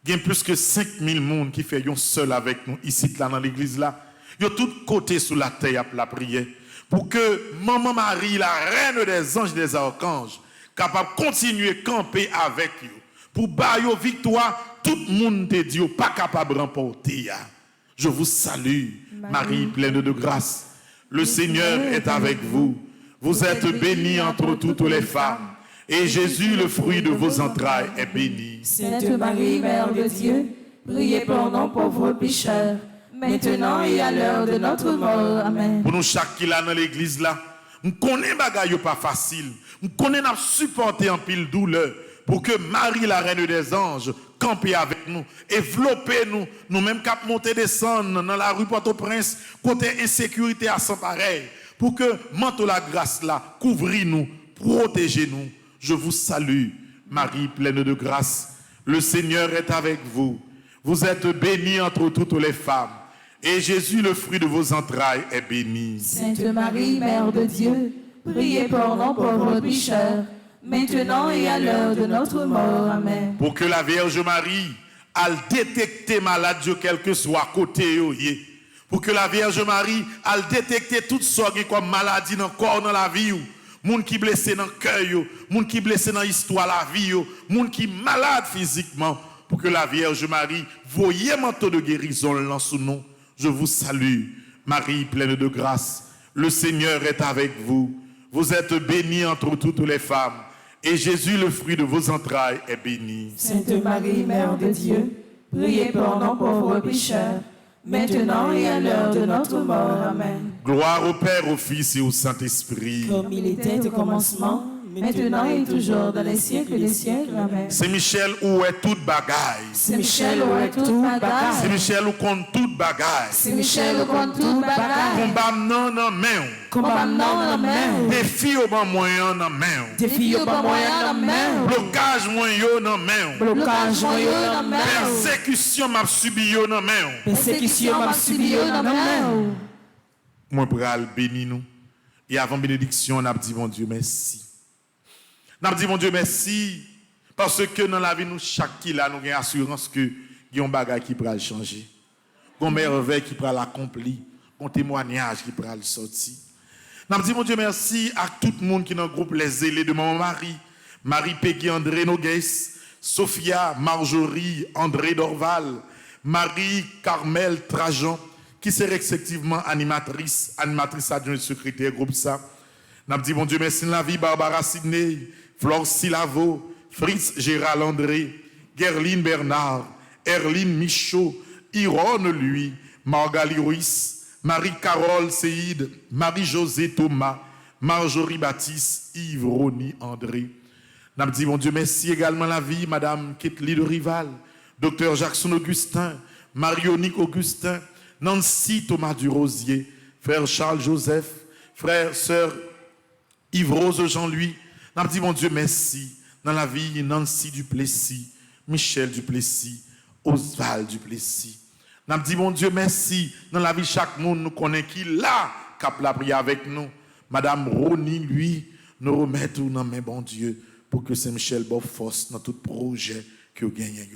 il y a plus que 5000 personnes qui font seul avec nous ici là dans l'église là. Il y a tout côté sous la terre à la prière pour que Maman Marie, la reine des anges et des archanges, capable de continuer à camper avec vous. Pour bailler victoire, tout le monde te dit pas capable de remporter. Je vous salue, Marie pleine de grâce. Le Seigneur est avec vous. Vous êtes bénie entre toutes les femmes. Et Jésus, le fruit de vos entrailles, est béni. Sainte Marie, Mère de Dieu, priez pour nous pauvres pécheurs, maintenant et à l'heure de notre mort. Amen. Pour nous, chaque qui là dans l'église là, nous connaissons bagaille pas facile. Nous connaissons supporter en pile douleur pour que Marie, la reine des anges, campe avec nous, envelopper nous, nous-mêmes cap monter descendre dans la rue Port-au-Prince, côté insécurité à sans pareil, pour que manteau la grâce là, couvrir-nous, protégez-nous. Je vous salue, Marie pleine de grâce. Le Seigneur est avec vous. Vous êtes bénie entre toutes les femmes. Et Jésus, le fruit de vos entrailles, est béni. Sainte Marie, Mère de Dieu, priez pour nous pauvres pécheurs, maintenant et à l'heure de notre mort. Amen. Pour que la Vierge Marie al détecter malade quel que soit côté yo yé. Pour que la Vierge Marie al détecter toutes sortes comme maladie dans le corps, dans la vie. Moun qui blessé dans le cœur, moun qui blessé dans l'histoire la vie, moun qui malade physiquement. Pour que la Vierge Marie voyez manteau de guérison là sous nous. Je vous salue, Marie pleine de grâce. Le Seigneur est avec vous. Vous êtes bénie entre toutes les femmes. Et Jésus, le fruit de vos entrailles, est béni. Sainte Marie, Mère de Dieu, priez pour nos pauvres pécheurs, maintenant et à l'heure de notre mort. Amen. Gloire au Père, au Fils et au Saint-Esprit. Comme il était au commencement, maintenant et toujours, dans les siècles des siècles. Amen. C'est Michel où est toute bagaille. C'est Michel où est toute bagaille. C'est Michel où compte toute bagaille. C'est Michel où compte toute bagaille. Combat non non main. Combat non non main. Défi au bon moyen non main. Défi au bon moyen non main. Blocage moyen non main. Blocage moyen non main. Persécution m'a subi yo non main. Persécution m'a subi yo non main. Moi pral béni nous. Et avant bénédiction, on a dit mon Dieu merci. On a dit mon Dieu merci parce que dans la vie nous chaque qui là nous avons assurance que il y a un bagage qui pral changer. Un merveille qui pral accompli, un témoignage qui pral sortir. On a dit mon Dieu merci à tout le monde qui est dans le groupe Les Zélés de Maman Marie, Marie Peggy André Nogues, Sophia Marjorie André Dorval, Marie Carmel Trajan, qui c'est respectivement animatrice adjointe secrétaire groupe ça. N'a dit mon Dieu merci la vie Barbara Sidney, Flore Silavo, Fritz Gérald André, Gerline Bernard, Erline Michaud, Iron lui, Margali Ruiz, Marie-Carole Seïd, Marie-Josée Thomas, Marjorie Baptiste, Yves Rony André. N'a dit mon Dieu merci également la vie Madame Ketli de Rival, Docteur Jackson Augustin, Marionique Augustin, Nancy Thomas Durosier, frère Charles Joseph, frère sœur Yves-Rose Jean-Louis. N'a dit mon Dieu merci dans la vie Nancy Duplessis, Michel Duplessis, Oswald Duplessis. N'a dit mon Dieu merci dans la vie chaque monde nous connaît qui là cap la prière avec nous. Madame Roni lui nous remet tout dans mes bon Dieu pour que Saint-Michel bof force dans tout projet que vous gagnez.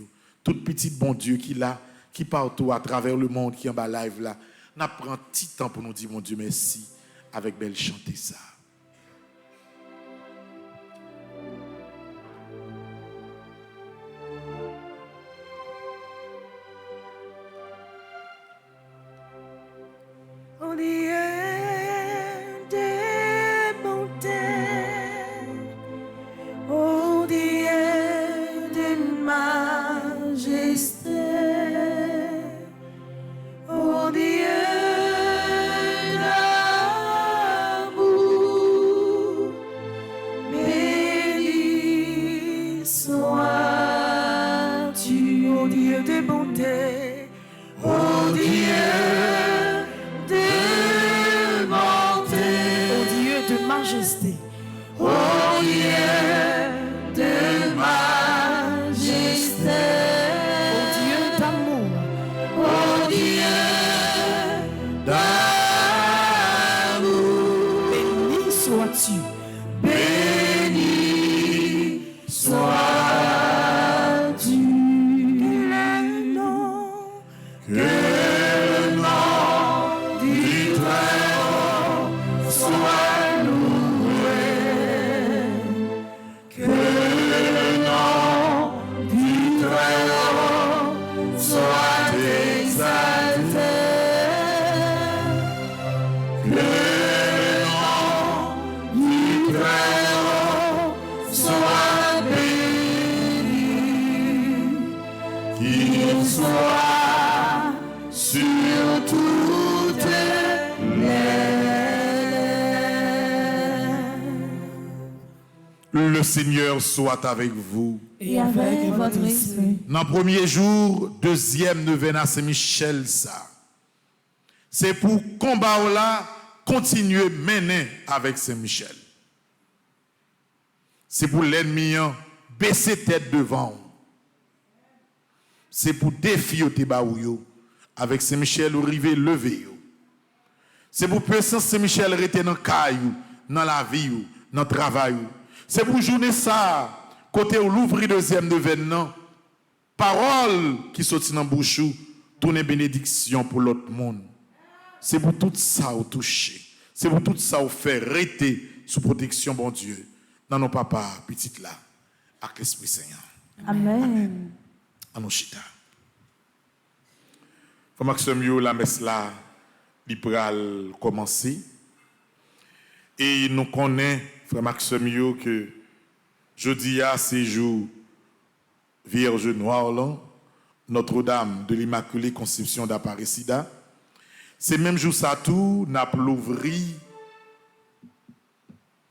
Tout petit bon Dieu qui là qui partout à travers le monde qui en bas live là, n'a pris un petit temps pour nous dire mon Dieu merci avec belle chanter ça. On y est des montagnes, on y est d'une majesté, on y est d'amour, béni sois-tu. On y est des bontés, on y est majesté. Oh Dieu de majesté. Oh Dieu d'amour. Oh Dieu d'amour. Béni sois-tu. Béni sois-tu. Que le nom du Très-Haut soit Le Seigneur soit avec vous. Et avec votre esprit. Dans le premier jour, deuxième neuvaine à Saint-Michel, ça. C'est pour combat là, continuer mener avec Saint-Michel. C'est pour l'ennemi baisser tête devant. C'est pour défier tes baouyo avec Saint-Michel ou river lever. C'est pour puissance Saint-Michel rester dans caillou, dans la vie, dans le travail. C'est pour journée ça, côté où l'ouvrir deuxième événement, parole qui sortit dans bouche, tourner bénédiction pour l'autre monde. C'est pour tout ça au toucher. C'est pour tout ça au faire rester sous protection, bon Dieu, dans nos papas, petites là, avec l'Esprit Seigneur. Amen. À nos chita. Frère Maxime, la messe là, il pourra commencer. Et nous connaissons, Frère Maxime, que jeudi à ces jours, Vierge Noire, là, Notre-Dame de l'Immaculée Conception d'Aparecida, c'est même jour ça tout, n'a pas l'ouvri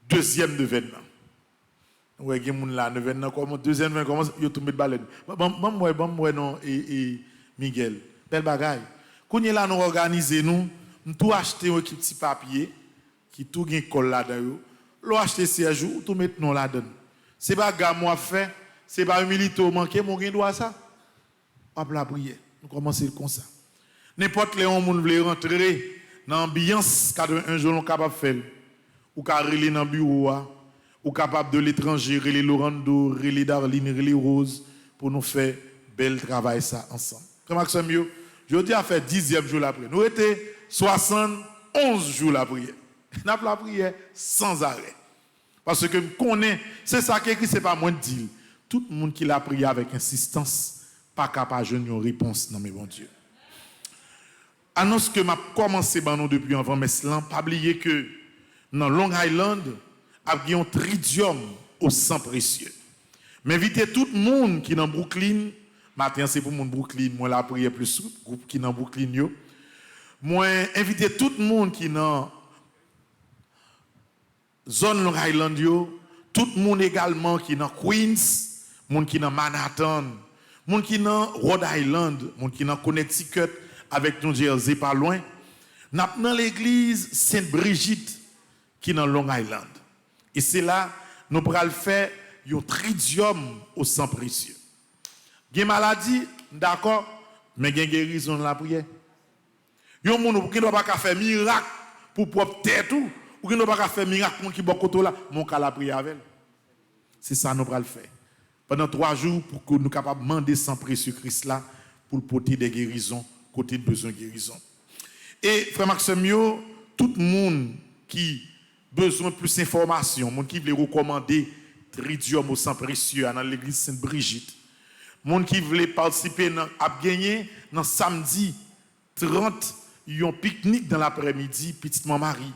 deuxième événement. Ouais, il y a des gens là, comment deuxième événement commence, il y a tout mettre baleine. Bon, non, et Miguel, belle bagaille. Quand nous là, nous organisons, nous tout acheter un petit papier qui tout gain colle là-dedans. L'on acheter siège ou tout mettre non là-dedans. C'est pas gars moi fait, c'est pas humilité au manqué, mon gain doit ça. Hop la prière. Nous commençons comme ça. N'importe les gens qui veulent rentrer dans l'ambiance qu'un jour on capable de faire. Ou carrelé dans le bureau, ou capable de l'étranger, les Laurando, les Darline, les Rose, pour nous faire bel travail ça ensemble. Comme Maxime, je dis à faire 10e jour la prière. Nous étions 71 jours la prière. Nous avons la prière sans arrêt. Parce que connaît, c'est ça qui écrit, ce n'est pas moi de dire. Tout le monde qui l'a prié avec insistance, pas capable de donner une réponse dans mes bons Dieu. Annonce que m'a commencé depuis avant Meslan, pas oublier que dans Long Island, il y a un tridium au sang précieux. M'inviter tout le monde qui est dans Brooklyn, matin c'est pour mon Brooklyn, moi la prière plus groupe qui est dans Brooklyn yo. Moi inviter tout le monde qui est dans zone Long Island yo, tout le monde également qui est dans Queens, monde qui est dans Manhattan, monde qui est dans Rhode Island, monde qui est dans Connecticut avec New Jersey pas loin. N'a dans l'église Sainte-Brigitte qui est dans Long Island. Et c'est là nous pourrons faire un tridium au sang précieux. Il y a une maladie, d'accord, mais il y a une guérison dans la prière. Il y a des gens qui ne peuvent pas faire miracle pour propre tête ou qui ne peuvent pas faire miracle pour qui bon côté là, mon cas la prière avec. C'est ça nous pourrons faire. Pendant 3 jours pour que nous soyons capables de demander sang précieux Christ là pour porter des guérisons, côté de besoin de guérison. Et frère Maxime, tout le monde qui besoin de plus d'informations, monde qui veut recommander Tridium au sang précieux dans l'église Sainte-Brigitte, monde qui veut participer à gagner dans samedi 30, il y a un pique-nique dans l'après-midi, petite Marie,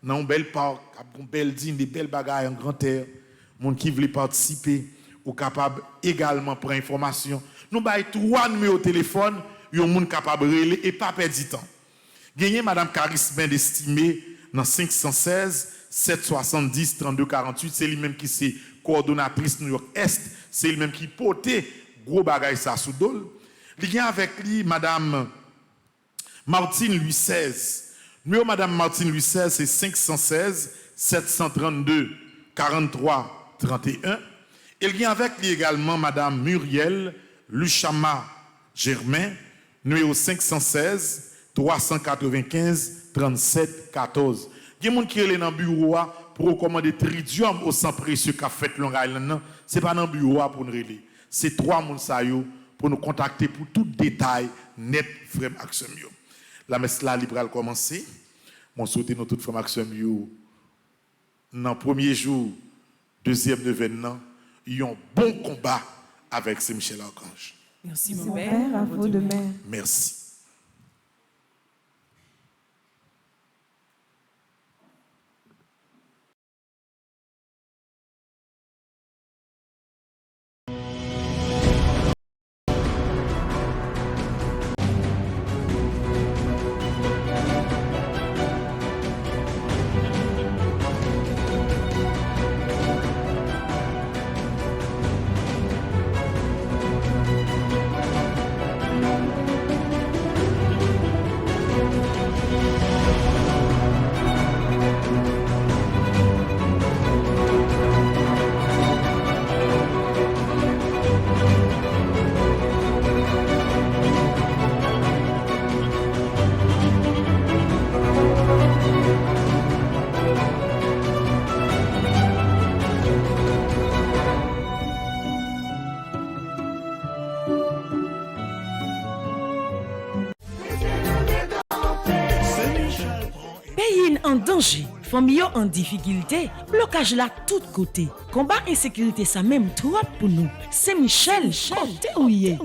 dans un bel parc, un bel dîner, des belles bagailles en grand air, monde qui veut participer ou capable également prendre information. Nous avons 3 numéros de téléphone, il y a un monde capable de relayer et pas perdre du temps. Gagner Madame Charisme d'estimé dans 516 770 32 48, c'est lui-même qui est coordonnatrice New York Est, c'est lui-même qui portait gros bagaille ça sous dol. Il y a avec lui Madame Martine Louis XVI. Numéro Madame Martine Louis XVI, c'est 516 732 43 31. Et il y a avec lui également Madame Muriel Luchama Germain, numéro 516 395 37 14. Il y a des gens qui sont dans le bureau pour recommander Tridium au sang précieux qu'a fait Long Island. Ce n'est pas dans le bureau pour nous relayer. C'est 3 personnes pour nous contacter pour tout détail net, frère Maxime. La messe là, libre à commencer. Je souhaite nous tous, frère Maxime, dans le premier jour, deuxième événement, il y a un bon combat avec Saint-Michel Archange. Merci, mon Père, à vous de même. Merci. danger, famille en difficulté, blocage là tout côté. Combat insécurité ça même trop pour nous. C'est Michel, côté ouye.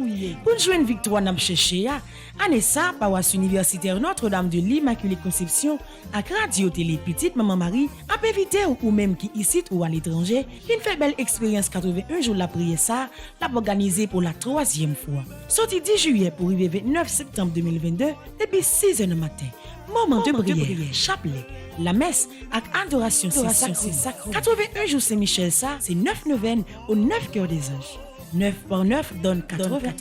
Pour jouer une victoire n'a cherché ya. Année ça, paroisse universitaire Notre-Dame de l'Immaculée Conception à radio télé petite maman Marie a invité ou même qui ici ou à l'étranger, une fait belle expérience 81 jours la prière ça, l'a organisé pour la 3e fois. Sorti 10 juillet pour arriver 29 septembre 2022 depuis 6h du matin. Moment de prière, chapelet, la messe avec adoration c'est sacré. 81 jours Saint-Michel ça, c'est 9 neuvaines au 9 cœurs des anges. 9 par 9 donne 81.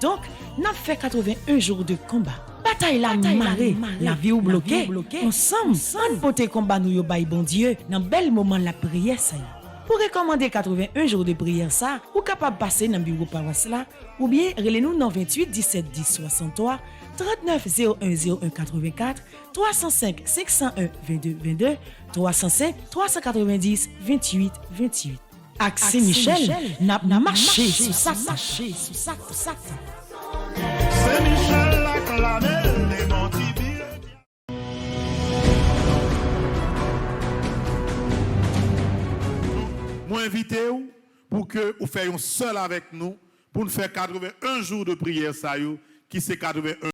Donc, n'a fait 81 jours de combat. Bataille la marée, la vie ou bloquée. Ensemble, on pote combat nous yo bay bon Dieu dans bel moment la prière ça. Pour recommander 81 jours de prière ça, ou capable passer dans bureau paroisse là, ou bien relez-nous dans 28 17 10 63 39 01 01 84 305 501 22 22 305 390 28 28. Axé Michel n'a marché sous ça. C'est Michel la clamé, les mentibires. Moi invité pour que vous fassiez seul avec nous pour nous faire 81 jours de prière ça qui c'est 81